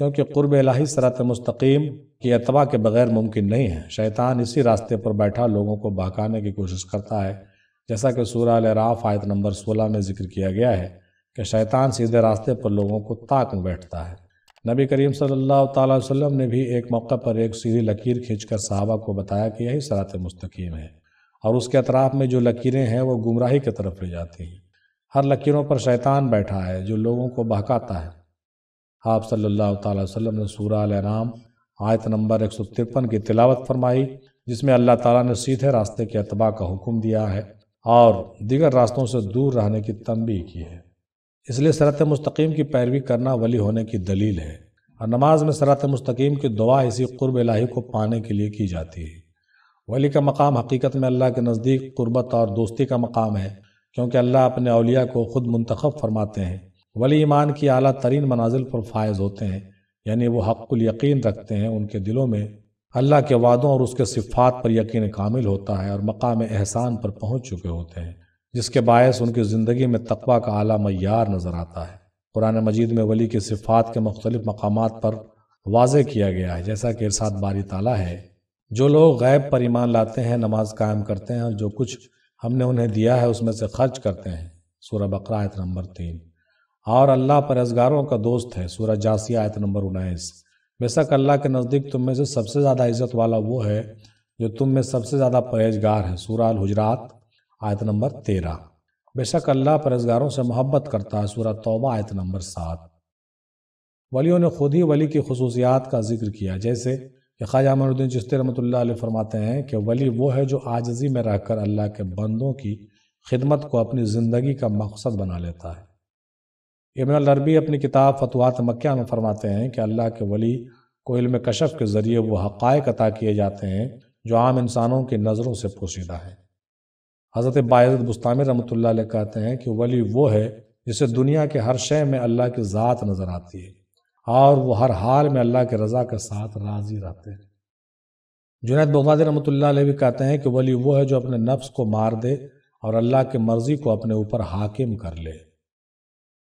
کیونکہ قرب الہی صراط مستقیم کی اتباع کے بغیر ممکن نہیں ہے۔ شیطان اسی راستے پر بیٹھا لوگوں کو بہکانے کی کوشش کرتا ہے، جیسا کہ سورہ الاعراف آیت نمبر 16 میں ذکر کیا گیا ہے کہ شیطان سیدھے راستے پر لوگوں کو تاک میں بیٹھتا ہے۔ نبی کریم صلی اللہ تعالیٰ علیہ وسلم نے بھی ایک موقع پر ایک سیدھی لکیر کھینچ کر صحابہ کو بتایا کہ یہی صراط مستقیم ہے، اور اس کے اطراف میں جو لکیریں ہیں وہ گمراہی کی طرف لے جاتی ہیں۔ ہر لکیروں پر شیطان بیٹھا ہے جو لوگوں کو بہکاتا ہے۔ آپ صلی اللہ تعالیٰ علیہ وسلم نے سورہ الانعام آیت نمبر 153 کی تلاوت فرمائی، جس میں اللہ تعالیٰ نے سیدھے راستے کے اتباع کا حکم دیا ہے اور دیگر راستوں سے دور رہنے کی تنبیہ کی ہے۔ اس لیے صراط مستقیم کی پیروی کرنا ولی ہونے کی دلیل ہے، اور نماز میں صراط مستقیم کی دعا اسی قرب الہی کو پانے کے لیے کی جاتی ہے۔ ولی کا مقام حقیقت میں اللہ کے نزدیک قربت اور دوستی کا مقام ہے، کیونکہ اللہ اپنے اولیاء کو خود منتخب فرماتے ہیں۔ ولی ایمان کی اعلیٰ ترین منازل پر فائز ہوتے ہیں، یعنی وہ حق الیقین رکھتے ہیں، ان کے دلوں میں اللہ کے وعدوں اور اس کے صفات پر یقین کامل ہوتا ہے، اور مقام احسان پر پہنچ چکے ہوتے ہیں، جس کے باعث ان کی زندگی میں تقویٰ کا اعلیٰ معیار نظر آتا ہے۔ قرآن مجید میں ولی کی صفات کے مختلف مقامات پر واضح کیا گیا ہے، جیسا کہ ارشاد باری تعالیٰ ہے، جو لوگ غیب پر ایمان لاتے ہیں، نماز قائم کرتے ہیں، اور جو کچھ ہم نے انہیں دیا ہے اس میں سے خرچ کرتے ہیں، سورہ بقرہ آیت نمبر 3، اور اللہ پرہیزگاروں کا دوست ہے، سورہ جاثیہ آیت نمبر 19۔ بے شک اللہ کے نزدیک تم میں سے سب سے زیادہ عزت والا وہ ہے جو تم میں سب سے زیادہ پرہیزگار ہے، سورہ الحجرات آیت نمبر 13۔ بے شک اللہ پرہیزگاروں سے محبت کرتا ہے، سورہ توبہ آیت نمبر 7۔ ولیوں نے خود ہی ولی کی خصوصیات کا ذکر کیا، جیسے کہ خواجہ معین الدین چشتی رحمۃ اللہ علیہ فرماتے ہیں کہ ولی وہ ہے جو عاجزی میں رہ کر اللہ کے بندوں کی خدمت کو اپنی زندگی کا مقصد بنا لیتا ہے۔ ابن العربی اپنی کتاب فتوحات مکیہ میں فرماتے ہیں کہ اللہ کے ولی کو علم کشف کے ذریعے وہ حقائق عطا کیے جاتے ہیں جو عام انسانوں کی نظروں سے پوشیدہ ہیں۔ حضرت باعزید بستامی رحمۃ اللہ علیہ کہتے ہیں کہ ولی وہ ہے جسے دنیا کے ہر شے میں اللہ کی ذات نظر آتی ہے، اور وہ ہر حال میں اللہ کے رضا کے ساتھ راضی رہتے ہیں۔ جنید بغدادی رحمۃ اللہ علیہ بھی کہتے ہیں کہ ولی وہ ہے جو اپنے نفس کو مار دے اور اللہ کی مرضی کو اپنے اوپر حاکم کر لے۔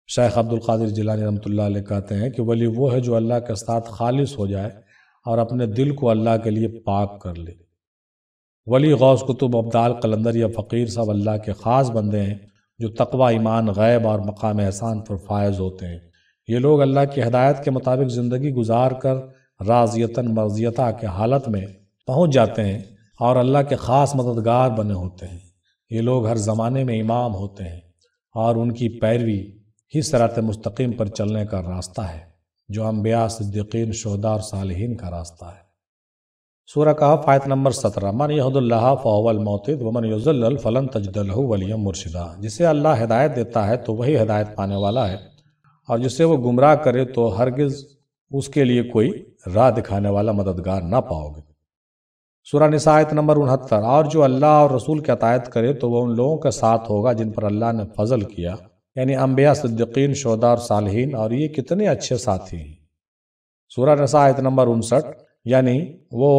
شیخ عبد القادر جیلانی رحمۃ اللہ علیہ کہتے ہیں کہ ولی وہ ہے جو اللہ کے ساتھ خالص ہو جائے اور اپنے دل کو اللہ کے لیے پاک کر لے۔ ولی غوث قطب عبدال قلندر یا فقیر صاحب اللہ کے خاص بندے ہیں جو تقوی، ایمان، غیب اور مقام احسان پر فائز ہوتے ہیں۔ یہ لوگ اللہ کی ہدایت کے مطابق زندگی گزار کر راضیتاً مرضیتہ کے حالت میں پہنچ جاتے ہیں اور اللہ کے خاص مددگار بنے ہوتے ہیں۔ یہ لوگ ہر زمانے میں امام ہوتے ہیں اور ان کی پیروی ہی صراط مستقیم پر چلنے کا راستہ ہے جو انبیاء، صدیقین، شہداء اور صالحین کا راستہ ہے۔ سورہ کہف آیت نمبر 17 من یہد اللہ فہو المہتد ومن یضلل فلن تجد لہ ولیا مرشدا۔ جسے اللہ ہدایت دیتا ہے تو وہی ہدایت پانے والا ہے، اور جسے وہ گمراہ کرے تو ہرگز اس کے لیے کوئی راہ دکھانے والا مددگار نہ پاؤ گے۔ سورہ نساء آیت نمبر 69 اور جو اللہ اور رسول کی اطاعت کرے تو وہ ان لوگوں کے ساتھ ہوگا جن پر اللہ نے فضل کیا، یعنی انبیاء، صدیقین، شہداء اور صالحین، اور یہ کتنے اچھے ساتھی ہیں۔ سورہ نساء آیت نمبر 59 یعنی وہ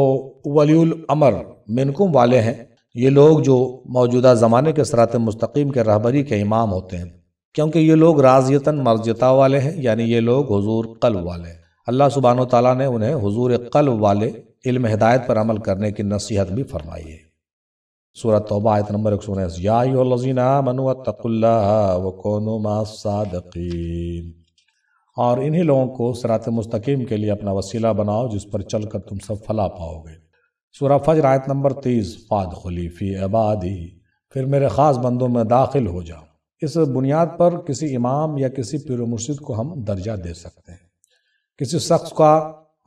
ولی الامر منکم والے ہیں، یہ لوگ جو موجودہ زمانے کے صراط مستقیم کے رہبری کے امام ہوتے ہیں، کیونکہ یہ لوگ راضیتاً مرضیتہ والے ہیں، یعنی یہ لوگ حضور قلب والے ہیں۔ اللہ سبحانہ وتعالیٰ نے انہیں حضور قلب والے علم ہدایت پر عمل کرنے کی نصیحت بھی فرمائی ہے۔ سورہ توبہ آیت نمبر 119 یا ایھا الذین آمنوا اتقوا اللہ وکونوا مع الصادقین، اور انہی لوگوں کو صراط مستقیم کے لیے اپنا وسیلہ بناؤ جس پر چل کر تم سب فلاح پاؤ گے۔ سورہ فجر آیت نمبر 30 فادخلی فی عبادی، پھر میرے خاص بندوں میں داخل ہو جاؤ۔ اس بنیاد پر کسی امام یا کسی پیر و مرشد کو ہم درجہ دے سکتے ہیں۔ کسی شخص کا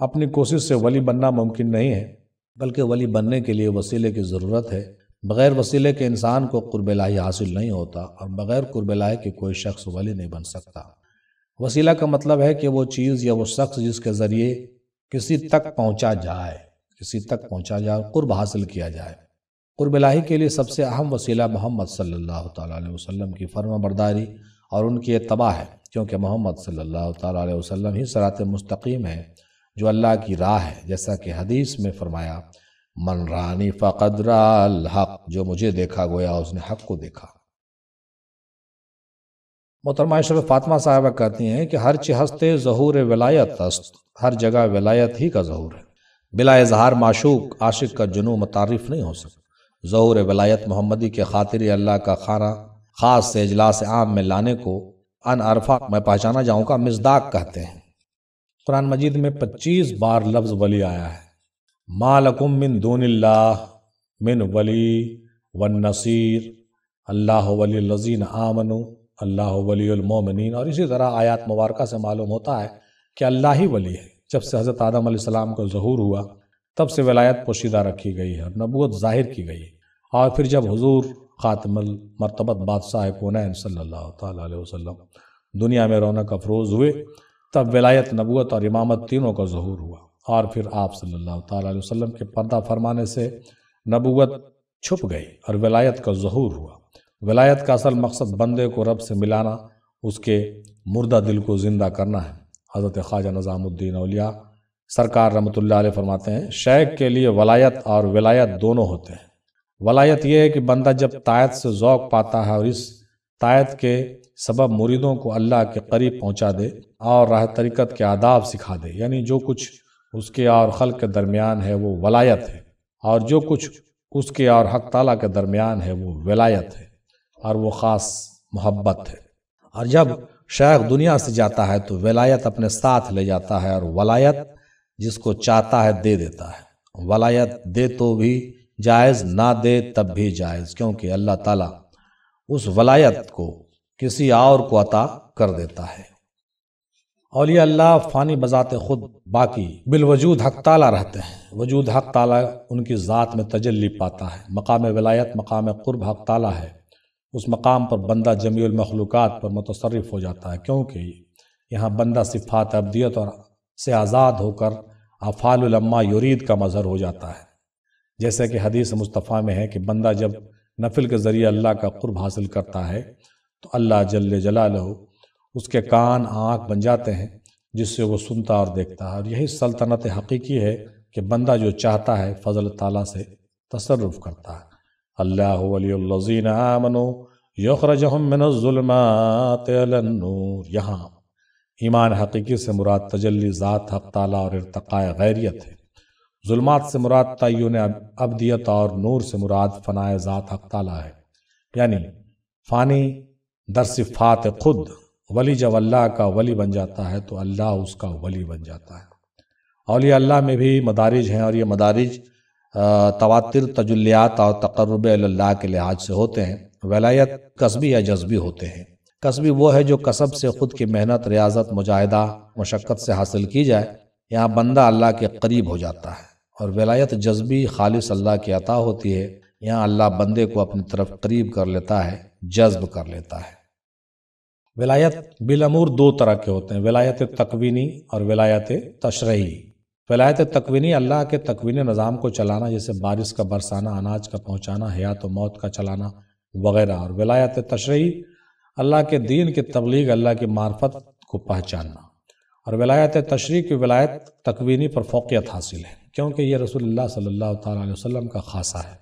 اپنی کوشش سے ولی بننا ممکن نہیں ہے، بلکہ ولی بننے کے لیے وسیلے کی ضرورت ہے۔ بغیر وسیلے کے انسان کو قرب الہی حاصل نہیں ہوتا، اور بغیر قرب الہی کے کوئی شخص ولی نہیں بن سکتا۔ وسیلہ کا مطلب ہے کہ وہ چیز یا وہ شخص جس کے ذریعے کسی تک پہنچا جائے، قرب حاصل کیا جائے۔ قرب الہی کے لیے سب سے اہم وسیلہ محمد صلی اللہ تعالیٰ علیہ وسلم کی فرما برداری اور ان کی اتباع ہے، کیونکہ محمد صلی اللہ تعالیٰ علیہ وسلم ہی صراط مستقیم ہے جو اللہ کی راہ ہے، جیسا کہ حدیث میں فرمایا من رانی فقد را الحق، جو مجھے دیکھا گویا اس نے حق کو دیکھا۔ محترمہ اشرف فاطمہ صاحبہ کہتی ہیں کہ ہر چہ ہستے ظہور ولایت است، ہر جگہ ولایت ہی کا ظہور ہے، بلا اظہار معشوق عاشق کا جنوں متعارف نہیں ہو سکتا۔ ظہور ولایت محمدی کے خاطر اللہ کا خانہ خاص سے اجلاس عام میں لانے کو ان عرفہ میں پہچانا جاؤں کا مصداق کہتے ہیں۔ قرآن مجید میں 25 بار لفظ ولی آیا ہے۔ ما لکم من دون اللہ من ولی والنصیر، اللہ ولی الذین آمنوا، اللہ ولی المومنین، اور اسی طرح آیات مبارکہ سے معلوم ہوتا ہے کہ اللہ ہی ولی ہے۔ جب سے حضرت آدم علیہ السلام کا ظہور ہوا تب سے ولایت پوشیدہ رکھی گئی ہے اور نبوت ظاہر کی گئی ہے، اور پھر جب حضور خاتم المرتبت بادشاہ کونین صلی اللہ تعالیٰ علیہ وسلم دنیا میں رونق افروز ہوئے تب ولایت، نبوت اور امامت تینوں کا ظہور ہوا، اور پھر آپ صلی اللہ تعالیٰ علیہ وسلم کے پردہ فرمانے سے نبوت چھپ گئی اور ولایت کا ظہور ہوا۔ ولایت کا اصل مقصد بندے کو رب سے ملانا، اس کے مردہ دل کو زندہ کرنا ہے۔ حضرت خواجہ نظام الدین اولیاء سرکار رحمۃ اللہ علیہ فرماتے ہیں شیخ کے لیے ولایت اور ولایت دونوں ہوتے ہیں۔ ولایت یہ ہے کہ بندہ جب طاعت سے ذوق پاتا ہے اور اس طاعت کے سبب مریدوں کو اللہ کے قریب پہنچا دے اور راہ طریقت کے آداب سکھا دے، یعنی جو کچھ اس کے اور خلق کے درمیان ہے وہ ولایت ہے، اور جو کچھ اس کے اور حق تعالیٰ کے درمیان ہے وہ ولایت ہے، اور وہ خاص محبت ہے۔ اور جب شیخ دنیا سے جاتا ہے تو ولایت اپنے ساتھ لے جاتا ہے، اور ولایت جس کو چاہتا ہے دے دیتا ہے۔ ولایت دے تو بھی جائز، نہ دے تب بھی جائز، کیونکہ اللہ تعالیٰ اس ولایت کو کسی اور کو عطا کر دیتا ہے۔ اولیاء اللہ فانی بذات خود باقی بالوجود حق تعالیٰ رہتے ہیں۔ وجود حق تعالیٰ ان کی ذات میں تجلی پاتا ہے۔ مقام ولایت مقام قرب حق تعالیٰ ہے، اس مقام پر بندہ جمیع المخلوقات پر متصرف ہو جاتا ہے، کیونکہ یہاں بندہ صفات عبدیت اور سے آزاد ہو کر افعال الامہ یرید کا مظہر ہو جاتا ہے۔ جیسے کہ حدیث مصطفیٰ میں ہے کہ بندہ جب نفل کے ذریعے اللہ کا قرب حاصل کرتا ہے تو اللہ جل جلالہ اس کے کان آنکھ بن جاتے ہیں جس سے وہ سنتا اور دیکھتا ہے، اور یہی سلطنت حقیقی ہے کہ بندہ جو چاہتا ہے فضل تعالیٰ سے تصرف کرتا ہے۔ اللہ ولی الذین آمنوا یخرجہم من الظلمات الی النور، یہاں ایمان حقیقی سے مراد تجلی ذات حق تعالیٰ اور ارتقاء غیریت ہے، ظلمات سے مراد تعین ابدیت اور نور سے مراد فنائے ذات حق تعالیٰ ہے۔ یعنی فانی در صفات خود، ولی جب اللہ کا ولی بن جاتا ہے تو اللہ اس کا ولی بن جاتا ہے۔ اولیاء اللہ میں بھی مدارج ہیں، اور یہ مدارج تواتر تجلیات اور تقرب اللہ کے لحاظ سے ہوتے ہیں۔ ولایت کسبی یا جذبی ہوتے ہیں۔ کسبی وہ ہے جو کسب سے خود کی محنت، ریاضت، مجاہدہ، مشقت سے حاصل کی جائے، یہاں بندہ اللہ کے قریب ہو جاتا ہے۔ اور ولایت جذبی خالص اللہ کی عطا ہوتی ہے، یہاں اللہ بندے کو اپنی طرف قریب کر لیتا ہے، جذب کر لیتا ہے۔ ولایت بالامور دو طرح کے ہوتے ہیں، ولایت تکوینی اور ولایت تشریعی۔ ولایت تکوینی اللہ کے تکوینی نظام کو چلانا، جیسے بارش کا برسانا، اناج کا پہنچانا، حیات و موت کا چلانا وغیرہ۔ اور ولایت تشریعی اللہ کے دین کی تبلیغ، اللہ کی معرفت کو پہچاننا۔ اور ولایت تشریع کی ولایت تکوینی پر فوقیت حاصل ہے، کیونکہ یہ رسول اللہ صلی اللہ تعالیٰ علیہ وسلم کا خاصہ ہے۔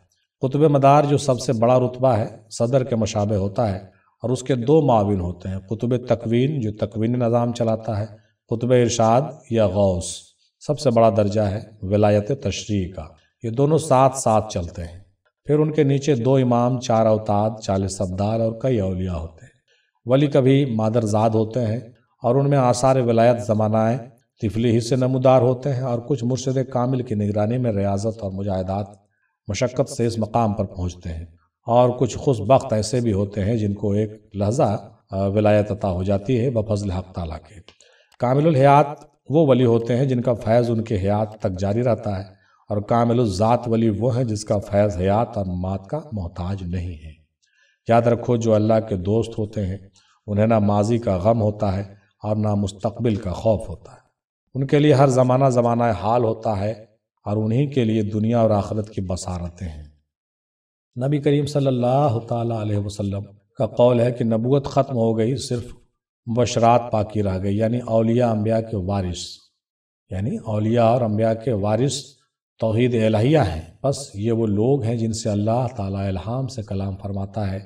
قطب مدار جو سب سے بڑا رتبہ ہے، صدر کے مشابہ ہوتا ہے، اور اس کے دو معاون ہوتے ہیں، قطب تکوین جو تکوینی نظام چلاتا ہے، قطب ارشاد یا غوث۔ سب سے بڑا درجہ ہے ولایت تشریع کا، یہ دونوں ساتھ ساتھ چلتے ہیں۔ پھر ان کے نیچے دو امام، 4 اوتاد، 40 ابدال اور کئی اولیاء ہوتے ہیں۔ ولی کبھی مادرزاد ہوتے ہیں، اور ان میں آثار ولایت زمانہ طفلی ہی سے نمودار ہوتے ہیں، اور کچھ مرشد کامل کی نگرانی میں ریاضت اور مجاہدات مشقت سے اس مقام پر پہنچتے ہیں۔ اور کچھ خوش بخت ایسے بھی ہوتے ہیں جن کو ایک لحظہ ولایت عطا ہو جاتی ہے بفضل حق تعالیٰ کے۔ کامل الحیات وہ ولی ہوتے ہیں جن کا فیض ان کے حیات تک جاری رہتا ہے، اور کامل الذات ولی وہ ہیں جس کا فیض حیات اور ممات کا محتاج نہیں ہے۔ یاد رکھو، جو اللہ کے دوست ہوتے ہیں انہیں نہ ماضی کا غم ہوتا ہے اور نہ مستقبل کا خوف ہوتا ہے۔ ان کے لیے ہر زمانہ زمانہ حال ہوتا ہے، اور انہی کے لیے دنیا اور آخرت کی بصارتیں ہیں۔ نبی کریم صلی اللہ تعالیٰ علیہ وسلم کا قول ہے کہ نبوت ختم ہو گئی، صرف مبشرات باقی رہ گئی، یعنی اولیاء انبیاء کے وارث، یعنی اولیاء اور انبیاء کے وارث توحید الہیہ ہیں۔ بس یہ وہ لوگ ہیں جن سے اللہ تعالیٰ الہام سے کلام فرماتا ہے۔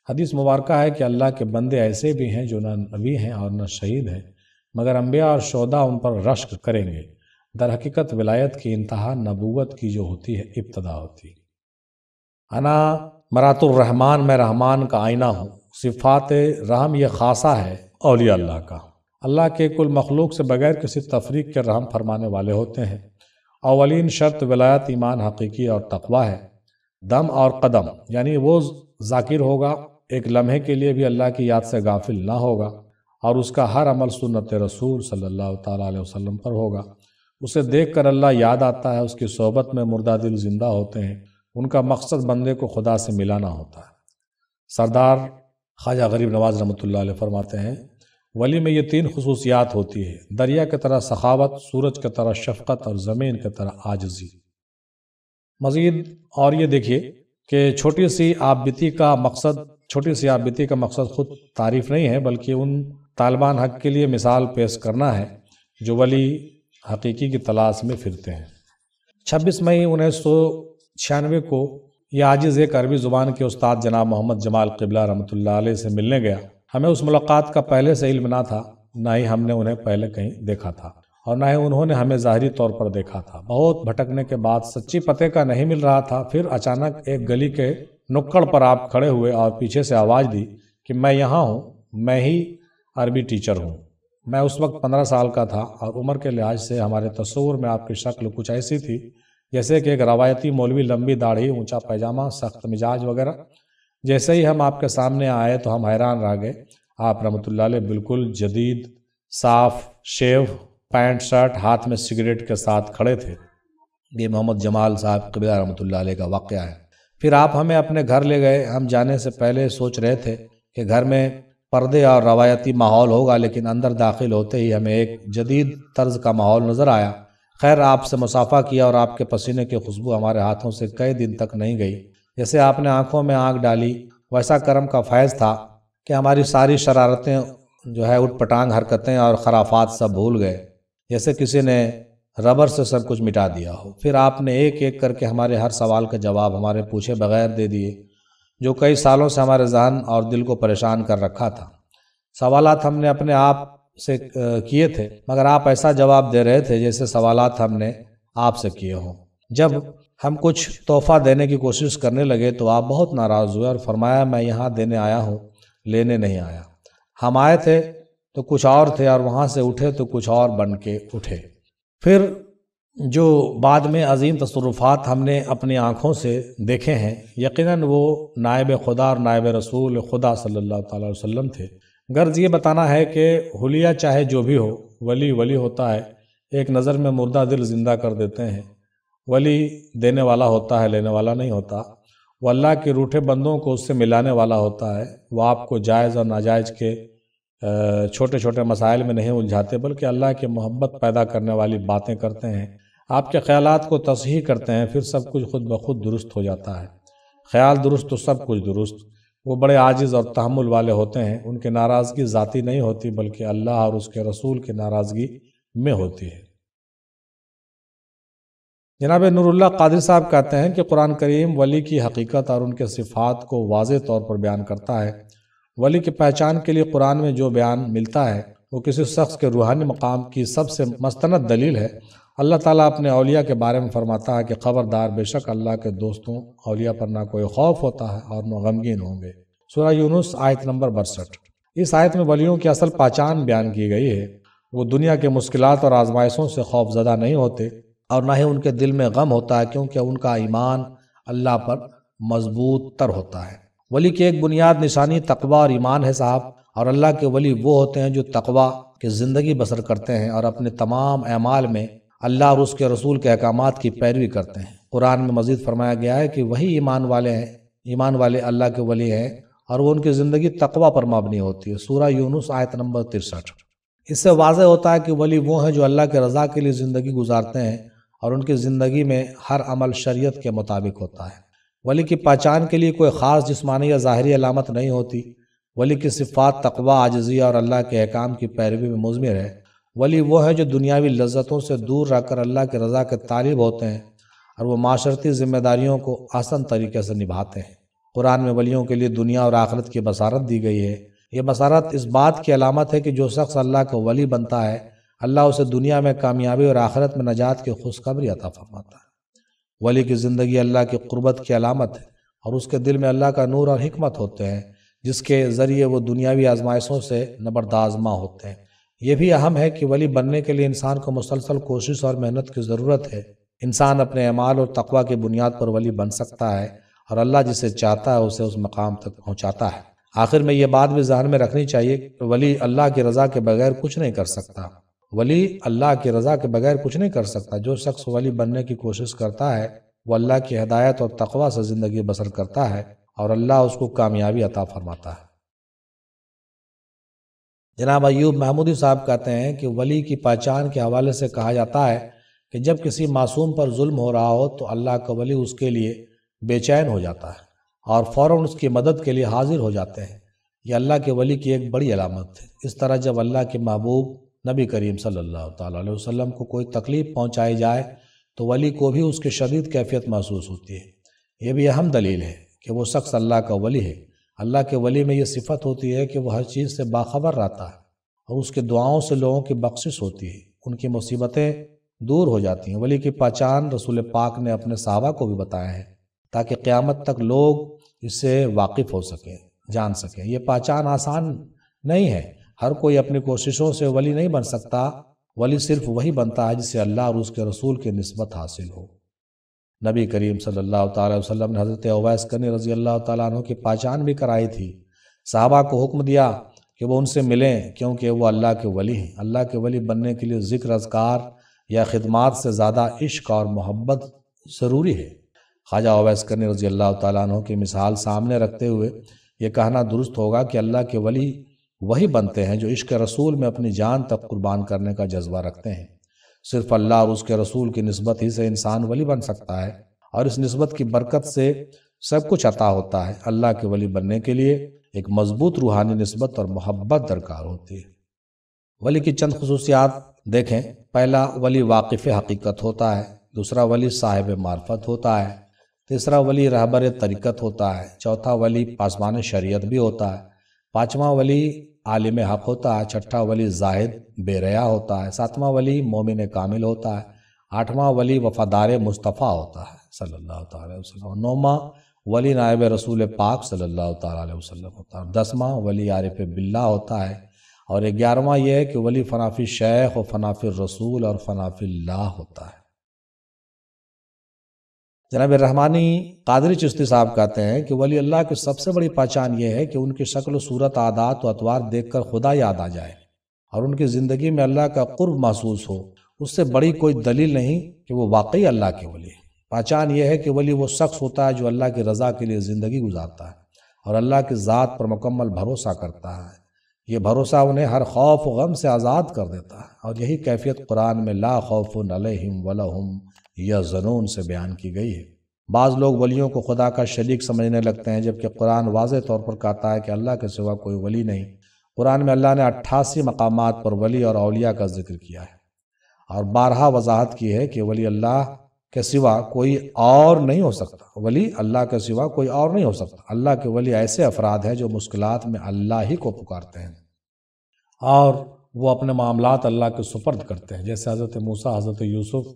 حدیث مبارکہ ہے کہ اللہ کے بندے ایسے بھی ہیں جو نہ نبی ہیں اور نہ شہید ہیں، مگر انبیاء اور شہداء ان پر رشک کریں گے۔ در حقیقت ولایت کی انتہا نبوت کی جو ہوتی ہے ابتدا ہوتی ہے۔ انا مرات الرحمن، میں رحمان کا آئینہ ہوں۔ صفات رحم یہ خاصہ ہے اولیاء اللہ کا۔ اللہ کے کل مخلوق سے بغیر کسی تفریق کے رحم فرمانے والے ہوتے ہیں۔ اولین شرط ولایت ایمان حقیقی اور تقوی ہے۔ دم اور قدم، یعنی وہ ذاکر ہوگا، ایک لمحے کے لیے بھی اللہ کی یاد سے غافل نہ ہوگا، اور اس کا ہر عمل سنت رسول صلی اللہ تعالیٰ علیہ وسلم پر ہوگا۔ اسے دیکھ کر اللہ یاد آتا ہے، اس کی صحبت میں مردہ دل زندہ ہوتے ہیں۔ ان کا مقصد بندے کو خدا سے ملانا ہوتا ہے۔ سردار خواجہ غریب نواز رحمۃ اللہ علیہ فرماتے ہیں، ولی میں یہ 3 خصوصیات ہوتی ہے: دریا کی طرح سخاوت، سورج کی طرح شفقت، اور زمین کی طرح عاجزی۔ مزید اور یہ دیکھیے کہ چھوٹی سی آبیتی کا مقصد خود تعریف نہیں ہے، بلکہ ان طالبان حق کے لیے مثال پیش کرنا ہے جو ولی حقیقی کی تلاش میں پھرتے ہیں۔ 26 مئی 1996 کو یہ عاجز ایک عربی زبان کے استاد جناب محمد جمال قبلہ رحمۃ اللہ علیہ سے ملنے گیا۔ ہمیں اس ملاقات کا پہلے سے علم نہ تھا، نہ ہی ہم نے انہیں پہلے کہیں دیکھا تھا، اور نہ ہی انہوں نے ہمیں ظاہری طور پر دیکھا تھا۔ بہت بھٹکنے کے بعد سچی پتے کا نہیں مل رہا تھا، پھر اچانک ایک گلی کے نکڑ پر آپ کھڑے ہوئے اور پیچھے سے آواز دی کہ میں یہاں ہوں، میں ہی عربی ٹیچر ہوں۔ میں اس وقت 15 سال کا تھا، اور عمر کے لحاظ سے ہمارے تصور میں آپ کی شکل کچھ ایسی تھی جیسے کہ ایک روایتی مولوی، لمبی داڑھی، اونچا پیجامہ، سخت مزاج وغیرہ۔ جیسے ہی ہم آپ کے سامنے آئے تو ہم حیران رہ گئے۔ آپ رحمۃ اللہ علیہ بالکل جدید، صاف شیو، پینٹ شرٹ، ہاتھ میں سگریٹ کے ساتھ کھڑے تھے۔ یہ محمد جمال صاحب قبلہ رحمۃ اللہ علیہ کا واقعہ ہے۔ پھر آپ ہمیں اپنے گھر لے گئے۔ ہم جانے سے پہلے سوچ رہے تھے کہ گھر میں پردے اور روایتی ماحول ہوگا، لیکن اندر داخل ہوتے ہی ہمیں ایک جدید طرز کا ماحول نظر آیا۔ خیر، آپ سے مصافحہ کیا، اور آپ کے پسینے کی خوشبو ہمارے ہاتھوں سے کئی دن تک نہیں گئی۔ جیسے آپ نے آنکھوں میں آنکھ ڈالی، ویسا کرم کا فیض تھا کہ ہماری ساری شرارتیں اٹھ پٹانگ حرکتیں اور خرافات سب بھول گئے، جیسے کسی نے ربر سے سب کچھ مٹا دیا ہو۔ پھر آپ نے ایک ایک کر کے ہمارے ہر سوال کا جواب ہمارے پوچھے بغیر دے دیے۔ جو کئی سالوں سے ہمارے ذہن اور دل کو پریشان کر رکھا تھا۔ سوالات ہم نے اپنے آپ سے کیے تھے، مگر آپ ایسا جواب دے رہے تھے جیسے سوالات ہم نے آپ سے کیے ہوں۔ جب ہم کچھ تحفہ دینے کی کوشش کرنے لگے تو آپ بہت ناراض ہوئے اور فرمایا میں یہاں دینے آیا ہوں، لینے نہیں آیا۔ ہم آئے تھے تو کچھ اور تھے اور وہاں سے اٹھے تو کچھ اور بن کے اٹھے۔ پھر جو بعد میں عظیم تصرفات ہم نے اپنی آنکھوں سے دیکھے ہیں، یقیناً وہ نائب خدا اور نائب رسول خدا صلی اللہ تعالی علیہ وسلم تھے۔ غرض یہ بتانا ہے کہ حلیہ چاہے جو بھی ہو، ولی ولی ہوتا ہے۔ ایک نظر میں مردہ دل زندہ کر دیتے ہیں۔ ولی دینے والا ہوتا ہے، لینے والا نہیں ہوتا۔ وہ اللہ کے روٹھے بندوں کو اس سے ملانے والا ہوتا ہے۔ وہ آپ کو جائز اور ناجائز کے چھوٹے چھوٹے مسائل میں نہیں الجھاتے، بلکہ اللہ کی محبت پیدا کرنے والی باتیں کرتے ہیں۔ آپ کے خیالات کو تصحیح کرتے ہیں، پھر سب کچھ خود بخود درست ہو جاتا ہے۔ خیال درست تو سب کچھ درست۔ وہ بڑے عاجز اور تحمل والے ہوتے ہیں۔ ان کی ناراضگی ذاتی نہیں ہوتی، بلکہ اللہ اور اس کے رسول کی ناراضگی میں ہوتی ہے۔ جناب نور اللہ قادری صاحب کہتے ہیں کہ قرآن کریم ولی کی حقیقت اور ان کے صفات کو واضح طور پر بیان کرتا ہے۔ ولی کی پہچان کے لیے قرآن میں جو بیان ملتا ہے وہ کسی شخص کے روحانی مقام کی سب سے مستند دلیل ہے۔ اللہ تعالیٰ اپنے اولیاء کے بارے میں فرماتا ہے کہ خبردار، بے شک اللہ کے دوستوں اولیاء پر نہ کوئی خوف ہوتا ہے اور نہ غمگین ہوں گے۔ سورہ یونس آیت نمبر 62۔ اس آیت میں ولیوں کی اصل پہچان بیان کی گئی ہے۔ وہ دنیا کے مشکلات اور آزمائشوں سے خوف زدہ نہیں ہوتے اور نہ ہی ان کے دل میں غم ہوتا ہے، کیونکہ ان کا ایمان اللہ پر مضبوط تر ہوتا ہے۔ ولی کی ایک بنیاد نشانی تقوی اور ایمان ہے صاحب، اور اللہ کے ولی وہ ہوتے ہیں جو تقوی کی زندگی بسر کرتے ہیں اور اپنے تمام اعمال میں اللہ اور اس کے رسول کے احکامات کی پیروی کرتے ہیں۔ قرآن میں مزید فرمایا گیا ہے کہ وہی ایمان والے اللہ کے ولی ہیں اور وہ ان کی زندگی تقوی پر مبنی ہوتی ہے۔ سورہ یونس آیت نمبر 63۔ اس سے واضح ہوتا ہے کہ ولی وہ ہیں جو اللہ کے رضا کے لیے زندگی گزارتے ہیں اور ان کی زندگی میں ہر عمل شریعت کے مطابق ہوتا ہے۔ ولی کی پہچان کے لیے کوئی خاص جسمانی یا ظاہری علامت نہیں ہوتی۔ ولی کی صفات تقوی، عاجزی اور اللہ کے احکام کی پیروی میں مضمر ہے۔ ولی وہ ہے جو دنیاوی لذتوں سے دور رہ کر اللہ کے رضا کے طالب ہوتے ہیں اور وہ معاشرتی ذمہ داریوں کو آسان طریقے سے نبھاتے ہیں۔ قرآن میں ولیوں کے لیے دنیا اور آخرت کی بصارت دی گئی ہے۔ یہ بصارت اس بات کی علامت ہے کہ جو شخص اللہ کا ولی بنتا ہے، اللہ اسے دنیا میں کامیابی اور آخرت میں نجات کی خوشخبری عطا فرماتا ہے۔ ولی کی زندگی اللہ کی قربت کی علامت ہے اور اس کے دل میں اللہ کا نور اور حکمت ہوتے ہیں، جس کے ذریعے وہ دنیاوی آزمائشوں سے نبردآزما ہوتے ہیں۔ یہ بھی اہم ہے کہ ولی بننے کے لیے انسان کو مسلسل کوشش اور محنت کی ضرورت ہے۔ انسان اپنے اعمال اور تقوی کی بنیاد پر ولی بن سکتا ہے اور اللہ جسے چاہتا ہے اسے اس مقام تک پہنچاتا ہے۔ آخر میں یہ بات بھی ذہن میں رکھنی چاہیے کہ ولی اللہ کی رضا کے بغیر کچھ نہیں کر سکتا۔ ولی اللہ کی رضا کے بغیر کچھ نہیں کر سکتا۔ جو شخص ولی بننے کی کوشش کرتا ہے وہ اللہ کی ہدایت اور تقوی سے زندگی بسر کرتا ہے اور اللہ اس کو کامیابی عطا فرماتا ہے۔ جناب ایوب محمودی صاحب کہتے ہیں کہ ولی کی پہچان کے حوالے سے کہا جاتا ہے کہ جب کسی معصوم پر ظلم ہو رہا ہو تو اللہ کا ولی اس کے لیے بے چین ہو جاتا ہے اور فوراً اس کی مدد کے لیے حاضر ہو جاتے ہیں۔ یہ اللہ کے ولی کی ایک بڑی علامت ہے۔ اس طرح جب اللہ کے محبوب نبی کریم صلی اللہ تعالیٰ علیہ وسلم کو کوئی تکلیف پہنچائی جائے تو ولی کو بھی اس کی شدید کیفیت محسوس ہوتی ہے۔ یہ بھی اہم دلیل ہے کہ وہ شخص اللہ کا ولی ہے۔ اللہ کے ولی میں یہ صفت ہوتی ہے کہ وہ ہر چیز سے باخبر رہتا ہے اور اس کے دعاؤں سے لوگوں کی بخشش ہوتی ہے، ان کی مصیبتیں دور ہو جاتی ہیں۔ ولی کی پہچان رسول پاک نے اپنے صحابہ کو بھی بتایا ہے تاکہ قیامت تک لوگ اس سے واقف ہو سکیں، جان سکیں۔ یہ پہچان آسان نہیں ہے، ہر کوئی اپنی کوششوں سے ولی نہیں بن سکتا۔ ولی صرف وہی بنتا ہے جسے اللہ اور اس کے رسول کی نسبت حاصل ہو۔ نبی کریم صلی اللہ تعالیٰ علیہ وسلم نے حضرت اویس کرنی رضی اللہ تعالیٰ عنہ کی پہچان بھی کرائی تھی۔ صحابہ کو حکم دیا کہ وہ ان سے ملیں کیونکہ وہ اللہ کے ولی ہیں۔ اللہ کے ولی بننے کے لیے ذکر، اذکار یا خدمات سے زیادہ عشق اور محبت ضروری ہے۔ خواجہ اویس کرنی رضی اللہ تعالیٰ عنہ کی مثال سامنے رکھتے ہوئے یہ کہنا درست ہوگا کہ اللہ کے ولی وہی بنتے ہیں جو عشق رسول میں اپنی جان تک قربان کرنے کا جذبہ رکھتے ہیں۔ صرف اللہ اور اس کے رسول کی نسبت ہی سے انسان ولی بن سکتا ہے اور اس نسبت کی برکت سے سب کچھ عطا ہوتا ہے۔ اللہ کے ولی بننے کے لیے ایک مضبوط روحانی نسبت اور محبت درکار ہوتی ہے۔ ولی کی چند خصوصیات دیکھیں۔ پہلا، ولی واقف حقیقت ہوتا ہے۔ دوسرا، ولی صاحب معرفت ہوتا ہے۔ تیسرا ولی رہبر طریقت ہوتا ہے، چوتھا ولی پاسبان شریعت بھی ہوتا ہے، پانچواں ولی عالم حق ہوتا ہے، چھٹا ولی زاہد بے ریا ہوتا ہے، ساتواں ولی مومن کامل ہوتا ہے، آٹھواں ولی وفادار مصطفیٰ ہوتا ہے صلی اللہ تعالی علیہ وسلم، نوواں ولی نائب رسول پاک صلی اللہ تعالی علیہ وسلم ہوتا ہے، دسواں ولی عارف باللہ ہوتا ہے، اور گیارہواں یہ ہے کہ ولی فنافی شیخ و فنافی رسول اور فنافی اللہ ہوتا ہے۔ جناب رحمانی قادری چشتی صاحب کہتے ہیں کہ ولی اللہ کی سب سے بڑی پہچان یہ ہے کہ ان کی شکل و صورت، عادات و اطوار دیکھ کر خدا یاد آ جائے اور ان کی زندگی میں اللہ کا قرب محسوس ہو۔ اس سے بڑی کوئی دلیل نہیں کہ وہ واقعی اللہ کے ولی ہے۔ پہچان یہ ہے کہ ولی وہ شخص ہوتا ہے جو اللہ کی رضا کے لیے زندگی گزارتا ہے اور اللہ کی ذات پر مکمل بھروسہ کرتا ہے۔ یہ بھروسہ انہیں ہر خوف و غم سے آزاد کر دیتا ہے، اور یہی کیفیت قرآن میں لا خوف علیہم ولا ہم یحزنون سے بیان کی گئی ہے۔ بعض لوگ ولیوں کو خدا کا شریک سمجھنے لگتے ہیں، جبکہ قرآن واضح طور پر کہتا ہے کہ اللہ کے سوا کوئی ولی نہیں۔ قرآن میں اللہ نے 88 مقامات پر ولی اور اولیاء کا ذکر کیا ہے اور بارہا وضاحت کی ہے کہ ولی اللہ کے سوا کوئی اور نہیں ہو سکتا۔ ولی اللہ کے سوا کوئی اور نہیں ہو سکتا۔ اللہ کے ولی ایسے افراد ہیں جو مشکلات میں اللہ ہی کو پکارتے ہیں اور وہ اپنے معاملات اللہ کے سپرد کرتے ہیں، جیسے حضرت موسیٰ، حضرت یوسف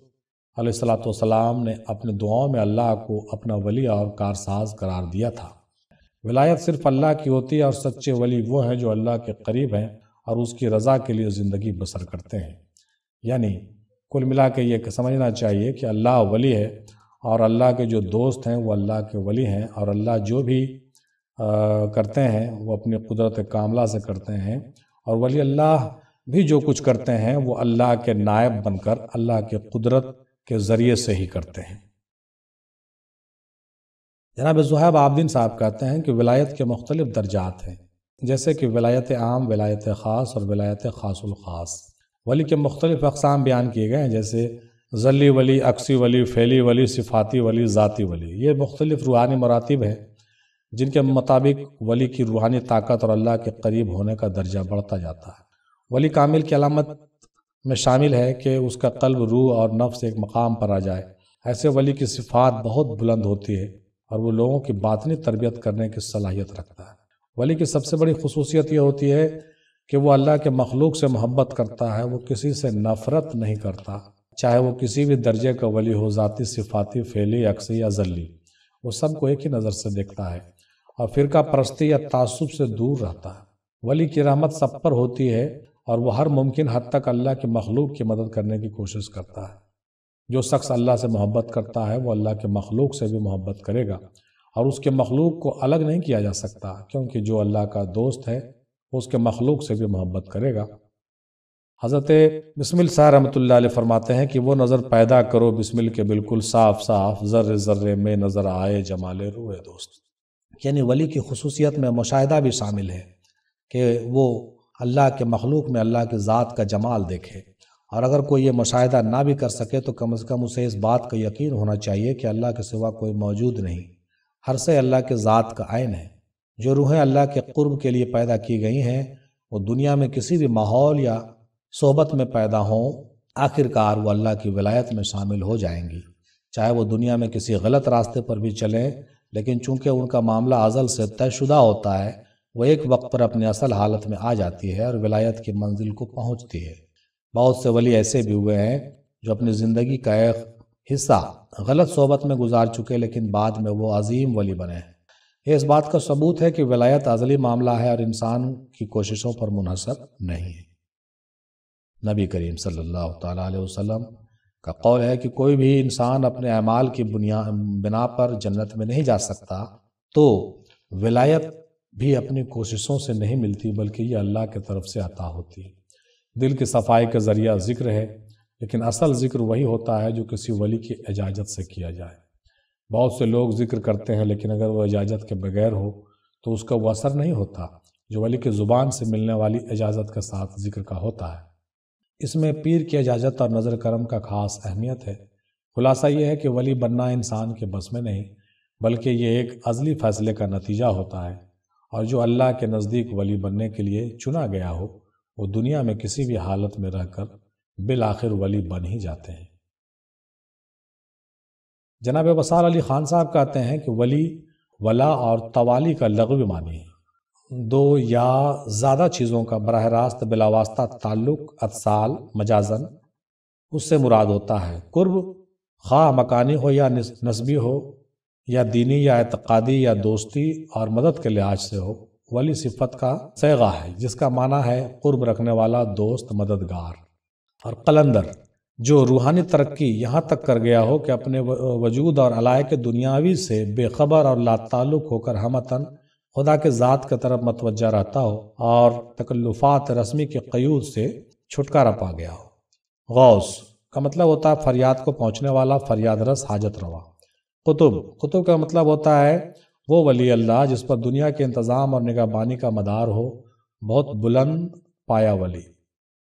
علیہ السلام نے اپنے دعاؤں میں اللہ کو اپنا ولی اور کارساز قرار دیا تھا۔ ولایت صرف اللہ کی ہوتی ہے، اور سچے ولی وہ ہیں جو اللہ کے قریب ہیں اور اس کی رضا کے لیے زندگی بسر کرتے ہیں۔ یعنی کل ملا کے یہ سمجھنا چاہیے کہ اللہ ولی ہے، اور اللہ کے جو دوست ہیں وہ اللہ کے ولی ہیں، اور اللہ جو بھی کرتے ہیں وہ اپنی قدرت کاملہ سے کرتے ہیں، اور ولی اللہ بھی جو کچھ کرتے ہیں وہ اللہ کے نائب بن کر اللہ کے قدرت کے ذریعے سے ہی کرتے ہیں۔ جناب زہیب عابدین صاحب کہتے ہیں کہ ولایت کے مختلف درجات ہیں، جیسے کہ ولایت عام، ولایت خاص اور ولایت خاص الخاص۔ ولی کے مختلف اقسام بیان کیے گئے ہیں، جیسے ذلی ولی، عکسی ولی، فعلی ولی، صفاتی ولی، ذاتی ولی۔ یہ مختلف روحانی مراتب ہیں جن کے مطابق ولی کی روحانی طاقت اور اللہ کے قریب ہونے کا درجہ بڑھتا جاتا ہے۔ ولی کامل کی علامت میں شامل ہے کہ اس کا قلب، روح اور نفس ایک مقام پر آ جائے۔ ایسے ولی کی صفات بہت بلند ہوتی ہے اور وہ لوگوں کی باطنی تربیت کرنے کی صلاحیت رکھتا ہے۔ ولی کی سب سے بڑی خصوصیت یہ ہوتی ہے کہ وہ اللہ کے مخلوق سے محبت کرتا ہے، وہ کسی سے نفرت نہیں کرتا، چاہے وہ کسی بھی درجے کا ولی ہو، ذاتی، صفاتی، فعلی، عکسی یا ذلی، وہ سب کو ایک ہی نظر سے دیکھتا ہے اور فرقہ پرستی یا تعصب سے دور رہتا ہے۔ ولی کی رحمت سب پر ہوتی ہے اور وہ ہر ممکن حد تک اللہ کے مخلوق کی مدد کرنے کی کوشش کرتا ہے۔ جو شخص اللہ سے محبت کرتا ہے وہ اللہ کے مخلوق سے بھی محبت کرے گا، اور اس کے مخلوق کو الگ نہیں کیا جا سکتا، کیونکہ جو اللہ کا دوست ہے وہ اس کے مخلوق سے بھی محبت کرے گا۔ حضرت بسمل صاحب رحمۃ اللہ علیہ فرماتے ہیں کہ وہ نظر پیدا کرو بسمل کے بالکل صاف صاف، ذرے ذرے میں نظر آئے جمال روئے دوست۔ یعنی ولی کی خصوصیت میں مشاہدہ بھی شامل ہے کہ وہ اللہ کے مخلوق میں اللہ کی ذات کا جمال دیکھے، اور اگر کوئی یہ مشاہدہ نہ بھی کر سکے تو کم از کم اسے اس بات کا یقین ہونا چاہیے کہ اللہ کے سوا کوئی موجود نہیں، ہر سے اللہ کے ذات کا عین ہے۔ جو روحیں اللہ کے قرب کے لیے پیدا کی گئی ہیں وہ دنیا میں کسی بھی ماحول یا صحبت میں پیدا ہوں، آخر کار وہ اللہ کی ولایت میں شامل ہو جائیں گی، چاہے وہ دنیا میں کسی غلط راستے پر بھی چلیں، لیکن چونکہ ان کا معاملہ ازل سے طے شدہ ہوتا ہے، وہ ایک وقت پر اپنی اصل حالت میں آ جاتی ہے اور ولایت کی منزل کو پہنچتی ہے۔ بہت سے ولی ایسے بھی ہوئے ہیں جو اپنی زندگی کا ایک حصہ غلط صحبت میں گزار چکے، لیکن بعد میں وہ عظیم ولی بنے ہیں۔ یہ اس بات کا ثبوت ہے کہ ولایت ازلی معاملہ ہے اور انسان کی کوششوں پر منحصر نہیں ہے۔ نبی کریم صلی اللہ تعالیٰ علیہ وسلم کا قول ہے کہ کوئی بھی انسان اپنے اعمال کی بنا پر جنت میں نہیں جا سکتا، تو ولایت بھی اپنی کوششوں سے نہیں ملتی، بلکہ یہ اللہ کی طرف سے عطا ہوتی ہے۔ دل کی صفائی کا ذریعہ ذکر ہے، لیکن اصل ذکر وہی ہوتا ہے جو کسی ولی کی اجازت سے کیا جائے۔ بہت سے لوگ ذکر کرتے ہیں، لیکن اگر وہ اجازت کے بغیر ہو تو اس کا وہ اثر نہیں ہوتا جو ولی کی زبان سے ملنے والی اجازت کے ساتھ ذکر کا ہوتا ہے۔ اس میں پیر کی اجازت اور نظر کرم کا خاص اہمیت ہے۔ خلاصہ یہ ہے کہ ولی بننا انسان کے بس میں نہیں، بلکہ یہ ایک ازلی فیصلے کا نتیجہ ہوتا ہے، اور جو اللہ کے نزدیک ولی بننے کے لیے چنا گیا ہو وہ دنیا میں کسی بھی حالت میں رہ کر بالآخر ولی بن ہی جاتے ہیں۔ جناب وصال علی خان صاحب کہتے ہیں کہ ولی، ولا اور توالی کا لغوی معنی ہے دو یا زیادہ چیزوں کا براہ راست بلا واسطہ تعلق، اتصال مجازن اس سے مراد ہوتا ہے۔ قرب خواہ مکانی ہو یا نسبی ہو، یا دینی یا اعتقادی یا دوستی اور مدد کے لحاظ سے ہو، ولی صفت کا صیغہ ہے جس کا معنی ہے قرب رکھنے والا، دوست، مددگار۔ اور قلندر جو روحانی ترقی یہاں تک کر گیا ہو کہ اپنے وجود اور علائق دنیاوی سے بے خبر اور لا تعلق ہو کر ہمتاً خدا کے ذات کی طرف متوجہ رہتا ہو اور تکلفات رسمی کے قیود سے چھٹکارا پا گیا ہو۔ غوث کا مطلب ہوتا ہے فریاد کو پہنچنے والا، فریاد رس، حاجت روا۔ قطب کا مطلب ہوتا ہے وہ ولی اللہ جس پر دنیا کے انتظام اور نگہبانی کا مدار ہو، بہت بلند پایا ولی۔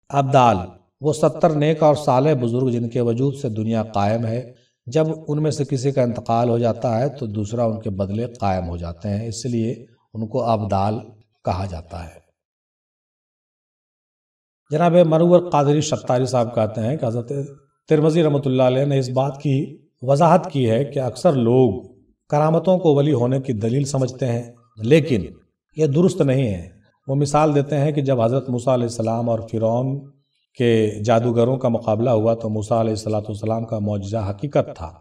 ابدال وہ 70 نیک اور صالح بزرگ جن کے وجود سے دنیا قائم ہے، جب ان میں سے کسی کا انتقال ہو جاتا ہے تو دوسرا ان کے بدلے قائم ہو جاتے ہیں، اس لیے ان کو ابدال کہا جاتا ہے۔ جناب منور قادری شتاری صاحب کہتے ہیں کہ حضرت ترمذی رحمۃ اللہ علیہ نے اس بات کی وضاحت کی ہے کہ اکثر لوگ کرامتوں کو ولی ہونے کی دلیل سمجھتے ہیں، لیکن یہ درست نہیں ہے۔ وہ مثال دیتے ہیں کہ جب حضرت موسیٰ علیہ السلام اور فرعون کے جادوگروں کا مقابلہ ہوا تو موسیٰ علیہ السلام کا معجزہ حقیقت تھا،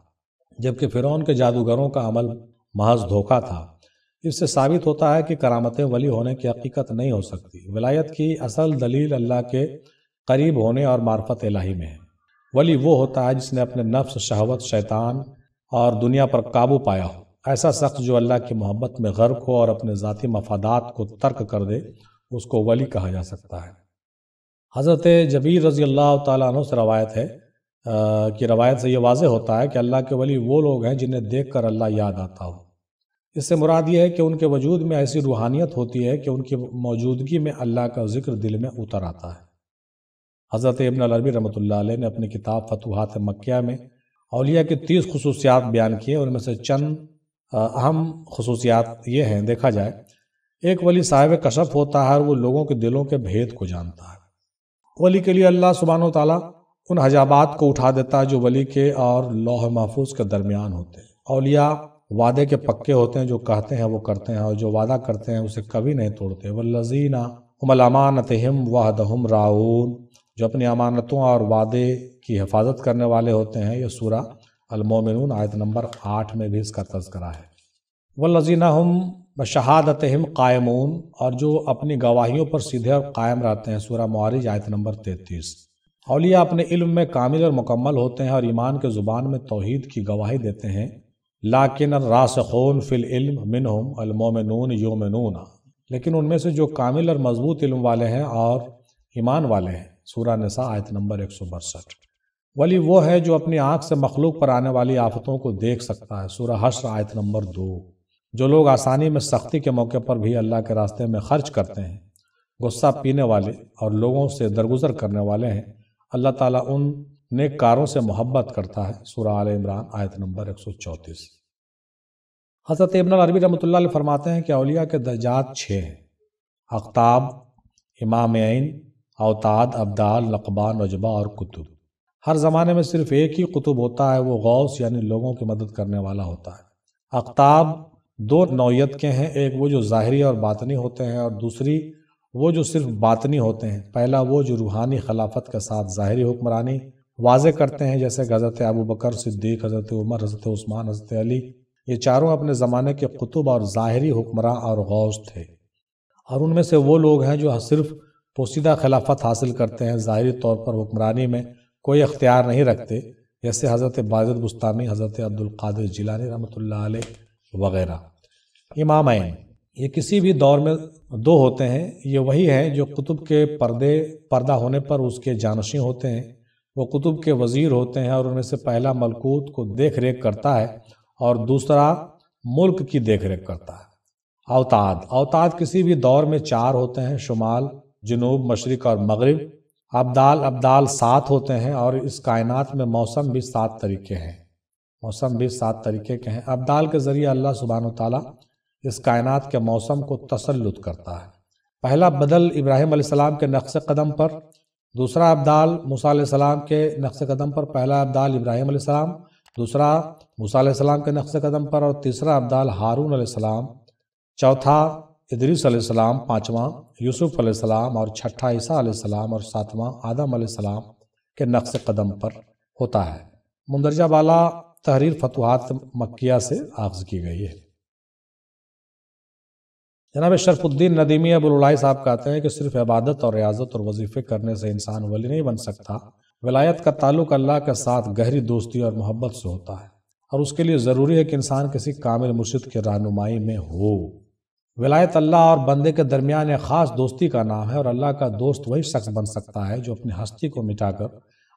جبکہ فرعون کے جادوگروں کا عمل محض دھوکہ تھا۔ اس سے ثابت ہوتا ہے کہ کرامتیں ولی ہونے کی حقیقت نہیں ہو سکتی۔ ولایت کی اصل دلیل اللہ کے قریب ہونے اور معرفت الہی میں ہے۔ ولی وہ ہوتا ہے جس نے اپنے نفس، شہوت، شیطان اور دنیا پر قابو پایا ہو۔ ایسا شخص جو اللہ کی محبت میں غرق ہو اور اپنے ذاتی مفادات کو ترک کر دے، اس کو ولی کہا جا سکتا ہے۔ حضرت جبیر رضی اللہ تعالیٰ عنہ سے روایت ہے کہ روایت سے یہ واضح ہوتا ہے کہ اللہ کے ولی وہ لوگ ہیں جنہیں دیکھ کر اللہ یاد آتا ہو۔ اس سے مراد یہ ہے کہ ان کے وجود میں ایسی روحانیت ہوتی ہے کہ ان کی موجودگی میں اللہ کا ذکر دل میں اتر آتا ہے۔ حضرت ابن العربی رحمۃ اللہ علیہ نے اپنی کتاب فتوحات مکیہ میں اولیاء کی 30 خصوصیات بیان کیے، ان میں سے چند اہم خصوصیات یہ ہیں، دیکھا جائے۔ ایک ولی صاحب کشف ہوتا ہے اور وہ لوگوں کے دلوں کے بھید کو جانتا ہے۔ ولی کے لیے اللہ سبحانہ و تعالیٰ ان حجابات کو اٹھا دیتا ہے جو ولی کے اور لوح محفوظ کے درمیان ہوتے ہیں۔ اولیاء وعدے کے پکے ہوتے ہیں، جو کہتے ہیں وہ کرتے ہیں، اور جو وعدہ کرتے ہیں اسے کبھی نہیں توڑتے۔ والذین هم لامانتہم وعدہم راعون، جو اپنی امانتوں اور وعدے کی حفاظت کرنے والے ہوتے ہیں۔ یہ سورہ المومنون آیت نمبر 8 میں بھی اس کا تذکرہ ہے۔ والذین هم بشہادتہم قائمون، اور جو اپنی گواہیوں پر سیدھے اور قائم رہتے ہیں۔ سورہ معارج آیت نمبر 33۔ اولیاء اپنے علم میں کامل اور مکمل ہوتے ہیں اور ایمان کے زبان میں توحید کی گواہی دیتے ہیں۔ لیکن الراسخون فی العلم منہم المومنون یؤمنون، لیکن ان میں سے جو کامل اور مضبوط علم والے ہیں اور ایمان والے ہیں۔ سورہ نساء آیت نمبر 162۔ ولی وہ ہے جو اپنی آنکھ سے مخلوق پر آنے والی آفتوں کو دیکھ سکتا ہے۔ سورہ حشر آیت نمبر 2۔ جو لوگ آسانی میں سختی کے موقع پر بھی اللہ کے راستے میں خرچ کرتے ہیں، غصہ پینے والے اور لوگوں سے درگزر کرنے والے ہیں، اللہ تعالیٰ ان نیک کاروں سے محبت کرتا ہے۔ سورہ آل عمران آیت نمبر 134۔ حضرت ابن العربی رحمۃ اللہ علیہ فرماتے ہیں کہ اولیاء کے درجات 6 ہیں: اقطاب، امامین، اوتاد، ابدال، لقبان، نجبہ اور قطب۔ ہر زمانے میں صرف ایک ہی قطب ہوتا ہے، وہ غوث یعنی لوگوں کی مدد کرنے والا ہوتا ہے۔ اقطاب 2 نوعیت کے ہیں، ایک وہ جو ظاہری اور باطنی ہوتے ہیں، اور دوسری وہ جو صرف باطنی ہوتے ہیں۔ پہلا وہ جو روحانی خلافت کے ساتھ ظاہری حکمرانی واضح کرتے ہیں، جیسے کہ حضرت ابوبکر صدیق، حضرت عمر، حضرت عثمان، حضرت علی۔ یہ چاروں اپنے زمانے کے قطب اور ظاہری حکمراں اور غوث تھے۔ اور ان میں سے وہ لوگ ہیں جو صرف پوشیدہ خلافت حاصل کرتے ہیں، ظاہری طور پر حکمرانی میں کوئی اختیار نہیں رکھتے، جیسے حضرت باجد بستامی، حضرت عبد القادر جیلانی رحمۃ اللہ علیہ وغیرہ۔ امامین یہ کسی بھی دور میں 2 ہوتے ہیں۔ یہ وہی ہیں جو قطب کے پردہ ہونے پر اس کے جانشین ہوتے ہیں۔ وہ قطب کے وزیر ہوتے ہیں، اور ان میں سے پہلا ملکوت کو دیکھ ریکھ کرتا ہے اور دوسرا ملک کی دیکھ ریکھ کرتا ہے۔ اوتاد کسی بھی دور میں 4 ہوتے ہیں: شمال، جنوب، مشرق اور مغرب۔ ابدال 7 ہوتے ہیں، اور اس کائنات میں موسم بھی 7 طریقے کے ہیں۔ ابدال کے ذریعے اللہ سبحانہ وتعالیٰ اس کائنات کے موسم کو تسلط کرتا ہے۔ پہلا بدل ابراہیم علیہ السلام کے نقش قدم پر، دوسرا ابدال موسیٰ علیہ السلام کے نقش قدم پر، پہلا ابدال ابراہیم علیہ السلام، دوسرا موسیٰ علیہ السلام کے نقش قدم پر، اور تیسرا ابدال ہارون علیہ السلام، چوتھا ادریس علیہ السلام، پانچواں یوسف علیہ السلام، اور چھٹا عیسیٰ علیہ السلام، اور ساتواں آدم علیہ السلام کے نقش قدم پر ہوتا ہے۔ مندرجہ بالا تحریر فتوحات مکیہ سے اخذ کی گئی ہے۔ جناب شرف الدین ندیمی ابوالعلائی صاحب کہتے ہیں کہ صرف عبادت اور ریاضت اور وظیفے کرنے سے انسان ولی نہیں بن سکتا، ولایت کا تعلق اللہ کے ساتھ گہری دوستی اور محبت سے ہوتا ہے، اور اس کے لیے ضروری ہے کہ انسان کسی کامل مرشد کی رہنمائی میں ہو۔ ولایت اللہ اور بندے کے درمیان ایک خاص دوستی کا نام ہے، اور اللہ کا دوست وہی شخص بن سکتا ہے جو اپنی ہستی کو مٹا کر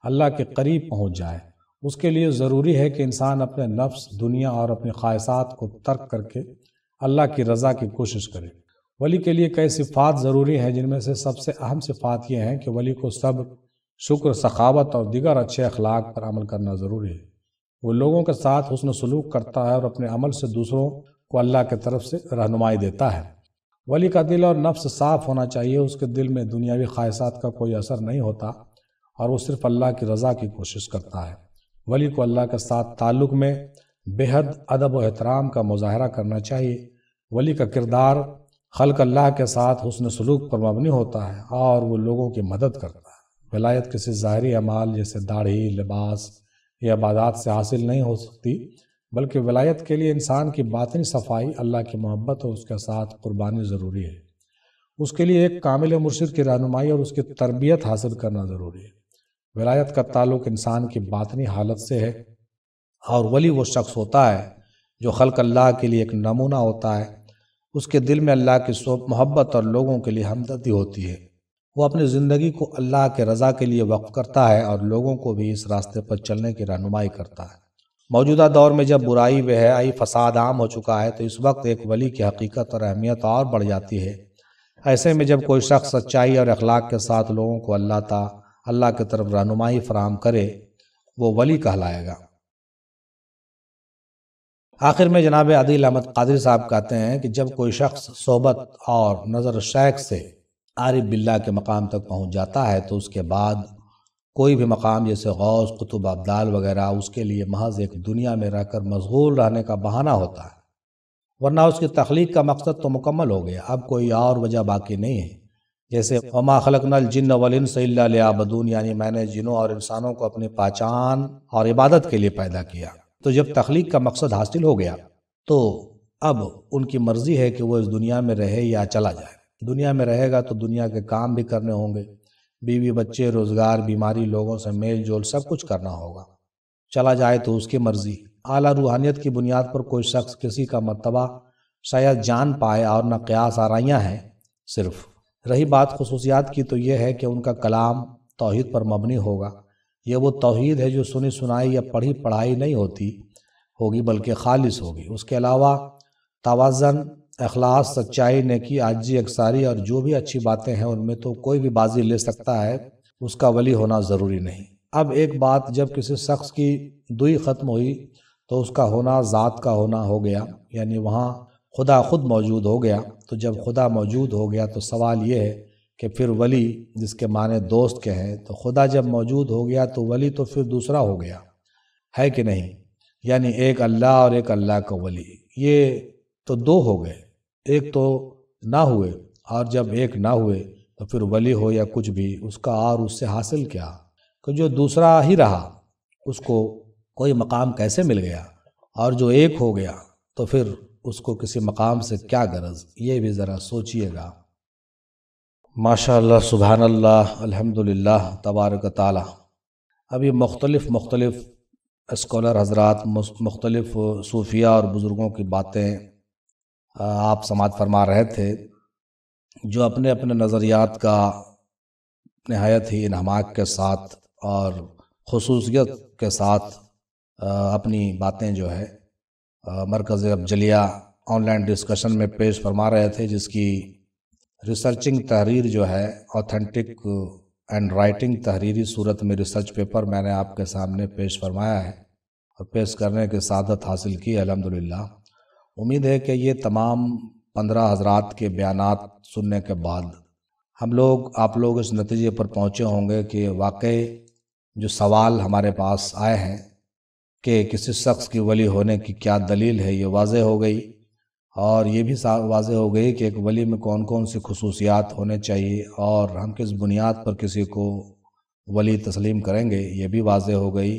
اللہ کے قریب پہنچ جائے۔ اس کے لیے ضروری ہے کہ انسان اپنے نفس، دنیا اور اپنی خواہشات کو ترک کر کے اللہ کی رضا کی کوشش کرے۔ ولی کے لیے کئی صفات ضروری ہیں، جن میں سے سب سے اہم صفات یہ ہیں کہ ولی کو صبر، شکر، سخاوت اور دیگر اچھے اخلاق پر عمل کرنا ضروری ہے۔ وہ لوگوں کے ساتھ حسن سلوک کرتا ہے اور اپنے عمل سے دوسروں کو اللہ کی طرف سے رہنمائی دیتا ہے۔ ولی کا دل اور نفس صاف ہونا چاہیے، اس کے دل میں دنیاوی خواہشات کا کوئی اثر نہیں ہوتا، اور وہ صرف اللہ کی رضا کی کوشش کرتا ہے۔ ولی کو اللہ کے ساتھ تعلق میں بے حد ادب و احترام کا مظاہرہ کرنا چاہیے۔ ولی کا کردار خلق اللہ کے ساتھ حسن سلوک پر مبنی ہوتا ہے، اور وہ لوگوں کی مدد کرتا ہے۔ ولایت کسی ظاہری اعمال جیسے داڑھی، لباس یا عبادات سے حاصل نہیں ہو سکتی، بلکہ ولایت کے لیے انسان کی باطنی صفائی، اللہ کی محبت اور اس کے ساتھ قربانی ضروری ہے۔ اس کے لیے ایک کامل مرشد کی رہنمائی اور اس کی تربیت حاصل کرنا ضروری ہے۔ ولایت کا تعلق انسان کی باطنی حالت سے ہے، اور ولی وہ شخص ہوتا ہے جو خلق اللہ کے لیے ایک نمونہ ہوتا ہے۔ اس کے دل میں اللہ کی محبت اور لوگوں کے لیے ہمدردی ہوتی ہے۔ وہ اپنی زندگی کو اللہ کے رضا کے لیے وقف کرتا ہے اور لوگوں کو بھی اس راستے پر چلنے کی رہنمائی کرتا ہے۔ موجودہ دور میں جب برائی، بے حیائی، فساد عام ہو چکا ہے، تو اس وقت ایک ولی کی حقیقت اور اہمیت اور بڑھ جاتی ہے۔ ایسے میں جب کوئی شخص سچائی اور اخلاق کے ساتھ لوگوں کو اللہ کی طرف رہنمائی فراہم کرے، وہ ولی کہلائے گا۔ آخر میں جناب عادل احمد قادری صاحب کہتے ہیں کہ جب کوئی شخص صحبت اور نظر شیخ سے عارف باللہ کے مقام تک پہنچ جاتا ہے، تو اس کے بعد کوئی بھی مقام جیسے غوث، قطب، ابدال وغیرہ اس کے لیے محض ایک دنیا میں رہ کر مشغول رہنے کا بہانہ ہوتا ہے، ورنہ اس کی تخلیق کا مقصد تو مکمل ہو گیا، اب کوئی اور وجہ باقی نہیں ہے۔ جیسے وما خلقنا الجن والانس الا لیعبدون، یعنی میں نے جنوں اور انسانوں کو اپنی پہچان اور عبادت کے لیے پیدا کیا۔ تو جب تخلیق کا مقصد حاصل ہو گیا تو اب ان کی مرضی ہے کہ وہ اس دنیا میں رہے یا چلا جائے۔ دنیا میں رہے گا تو دنیا کے کام بھی کرنے ہوں گے، بیوی بچے، روزگار، بیماری، لوگوں سے میل جول سب کچھ کرنا ہوگا۔ چلا جائے تو اس کی مرضی۔ اعلیٰ روحانیت کی بنیاد پر کوئی شخص کسی کا مرتبہ شاید جان پائے، اور نہ قیاس آرائیاں ہیں صرف۔ رہی بات خصوصیات کی تو یہ ہے کہ ان کا کلام توحید پر مبنی ہوگا۔ یہ وہ توحید ہے جو سنی سنائی یا پڑھی پڑھائی نہیں ہوگی بلکہ خالص ہوگی۔ اس کے علاوہ توازن، اخلاص، سچائی، نیکی، عاجزی، اکثاری اور جو بھی اچھی باتیں ہیں ان میں تو کوئی بھی بازی لے سکتا ہے، اس کا ولی ہونا ضروری نہیں۔ اب ایک بات، جب کسی شخص کی دوئی ختم ہوئی تو اس کا ہونا ذات کا ہونا ہو گیا، یعنی وہاں خدا خود موجود ہو گیا۔ تو جب خدا موجود ہو گیا تو سوال یہ ہے کہ پھر ولی، جس کے معنی دوست کے ہیں، تو خدا جب موجود ہو گیا تو ولی تو پھر دوسرا ہو گیا ہے کہ نہیں؟ یعنی ایک اللہ اور ایک اللہ کا ولی، یہ تو دو ہو گئے، ایک تو نہ ہوئے، اور جب ایک نہ ہوئے تو پھر ولی ہو یا کچھ بھی، اس کا اور اس سے حاصل کیا؟ کہ جو دوسرا ہی رہا اس کو کوئی مقام کیسے مل گیا، اور جو ایک ہو گیا تو پھر اس کو کسی مقام سے کیا غرض؟ یہ بھی ذرا سوچئے گا۔ ماشاء اللہ، سبحان اللہ، الحمدللہ، تبارک تعالی۔ ابھی مختلف اسکالر حضرات، مختلف صوفیہ اور بزرگوں کی باتیں آپ سماعت فرما رہے تھے، جو اپنے اپنے نظریات کا نہایت ہی انہماک کے ساتھ اور خصوصیت کے ساتھ اپنی باتیں جو ہے مرکز افضلیہ آن لائن ڈسکشن میں پیش فرما رہے تھے، جس کی ریسرچنگ تحریر جو ہے، اوتھینٹک اینڈ رائٹنگ تحریری صورت میں ریسرچ پیپر میں نے آپ کے سامنے پیش فرمایا ہے اور پیش کرنے کی سعادت حاصل کی ہے، الحمدللہ۔ امید ہے کہ یہ تمام 15 حضرات کے بیانات سننے کے بعد آپ لوگ اس نتیجے پر پہنچے ہوں گے کہ واقعی جو سوال ہمارے پاس آئے ہیں کہ کسی شخص کی ولی ہونے کی کیا دلیل ہے یہ واضح ہو گئی، اور یہ بھی واضح ہو گئی کہ ایک ولی میں کون کون سی خصوصیات ہونے چاہیے اور ہم کس بنیاد پر کسی کو ولی تسلیم کریں گے یہ بھی واضح ہو گئی،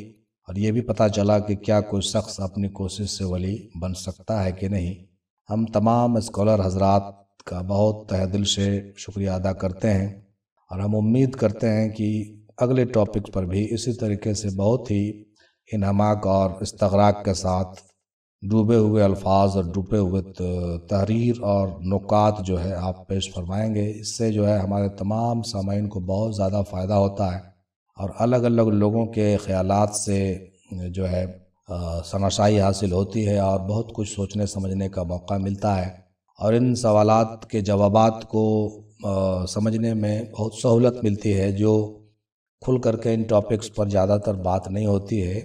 اور یہ بھی پتہ چلا کہ کیا کوئی شخص اپنی کوشش سے ولی بن سکتا ہے کہ نہیں۔ ہم تمام اسکالر حضرات کا بہت تہ دل سے شکریہ ادا کرتے ہیں، اور ہم امید کرتے ہیں کہ اگلے ٹاپک پر بھی اسی طریقے سے بہت ہی انہماک اور استغراق کے ساتھ ڈوبے ہوئے الفاظ اور ڈوبے ہوئے تحریر اور نکات جو ہے آپ پیش فرمائیں گے۔ اس سے جو ہے ہمارے تمام سامعین کو بہت زیادہ فائدہ ہوتا ہے، اور الگ الگ لوگوں کے خیالات سے جو ہے شناسائی حاصل ہوتی ہے، اور بہت کچھ سوچنے سمجھنے کا موقع ملتا ہے، اور ان سوالات کے جوابات کو سمجھنے میں بہت سہولت ملتی ہے جو کھل کر کے ان ٹاپکس پر زیادہ تر بات نہیں ہوتی ہے۔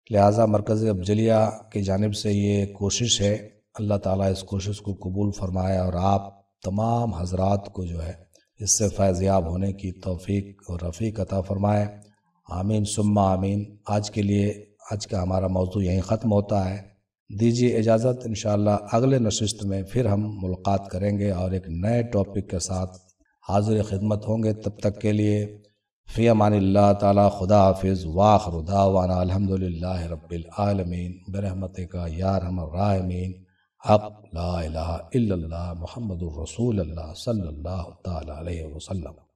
لہٰذا مرکز افضلیہ کی جانب سے یہ کوشش ہے، اللہ تعالیٰ اس کوشش کو قبول فرمائے اور آپ تمام حضرات کو جو ہے اس سے فیض یاب ہونے کی توفیق اور رفیق عطا فرمائے، آمین ثم آمین۔ آج کا ہمارا موضوع یہیں ختم ہوتا ہے، دیجیے اجازت، انشاءاللہ اگلے نشست میں پھر ہم ملاقات کریں گے اور ایک نئے ٹاپک کے ساتھ حاضر خدمت ہوں گے۔ تب تک کے لیے فی امان اللہ تعالی، خدا حافظ، وآخر دعوانا الحمدللہ رب العالمین، برحمتک یا ارحم الراحمین، حق لا الہ الا اللہ محمد الرسول اللہ صلی اللہ تعالی علیہ وسلم۔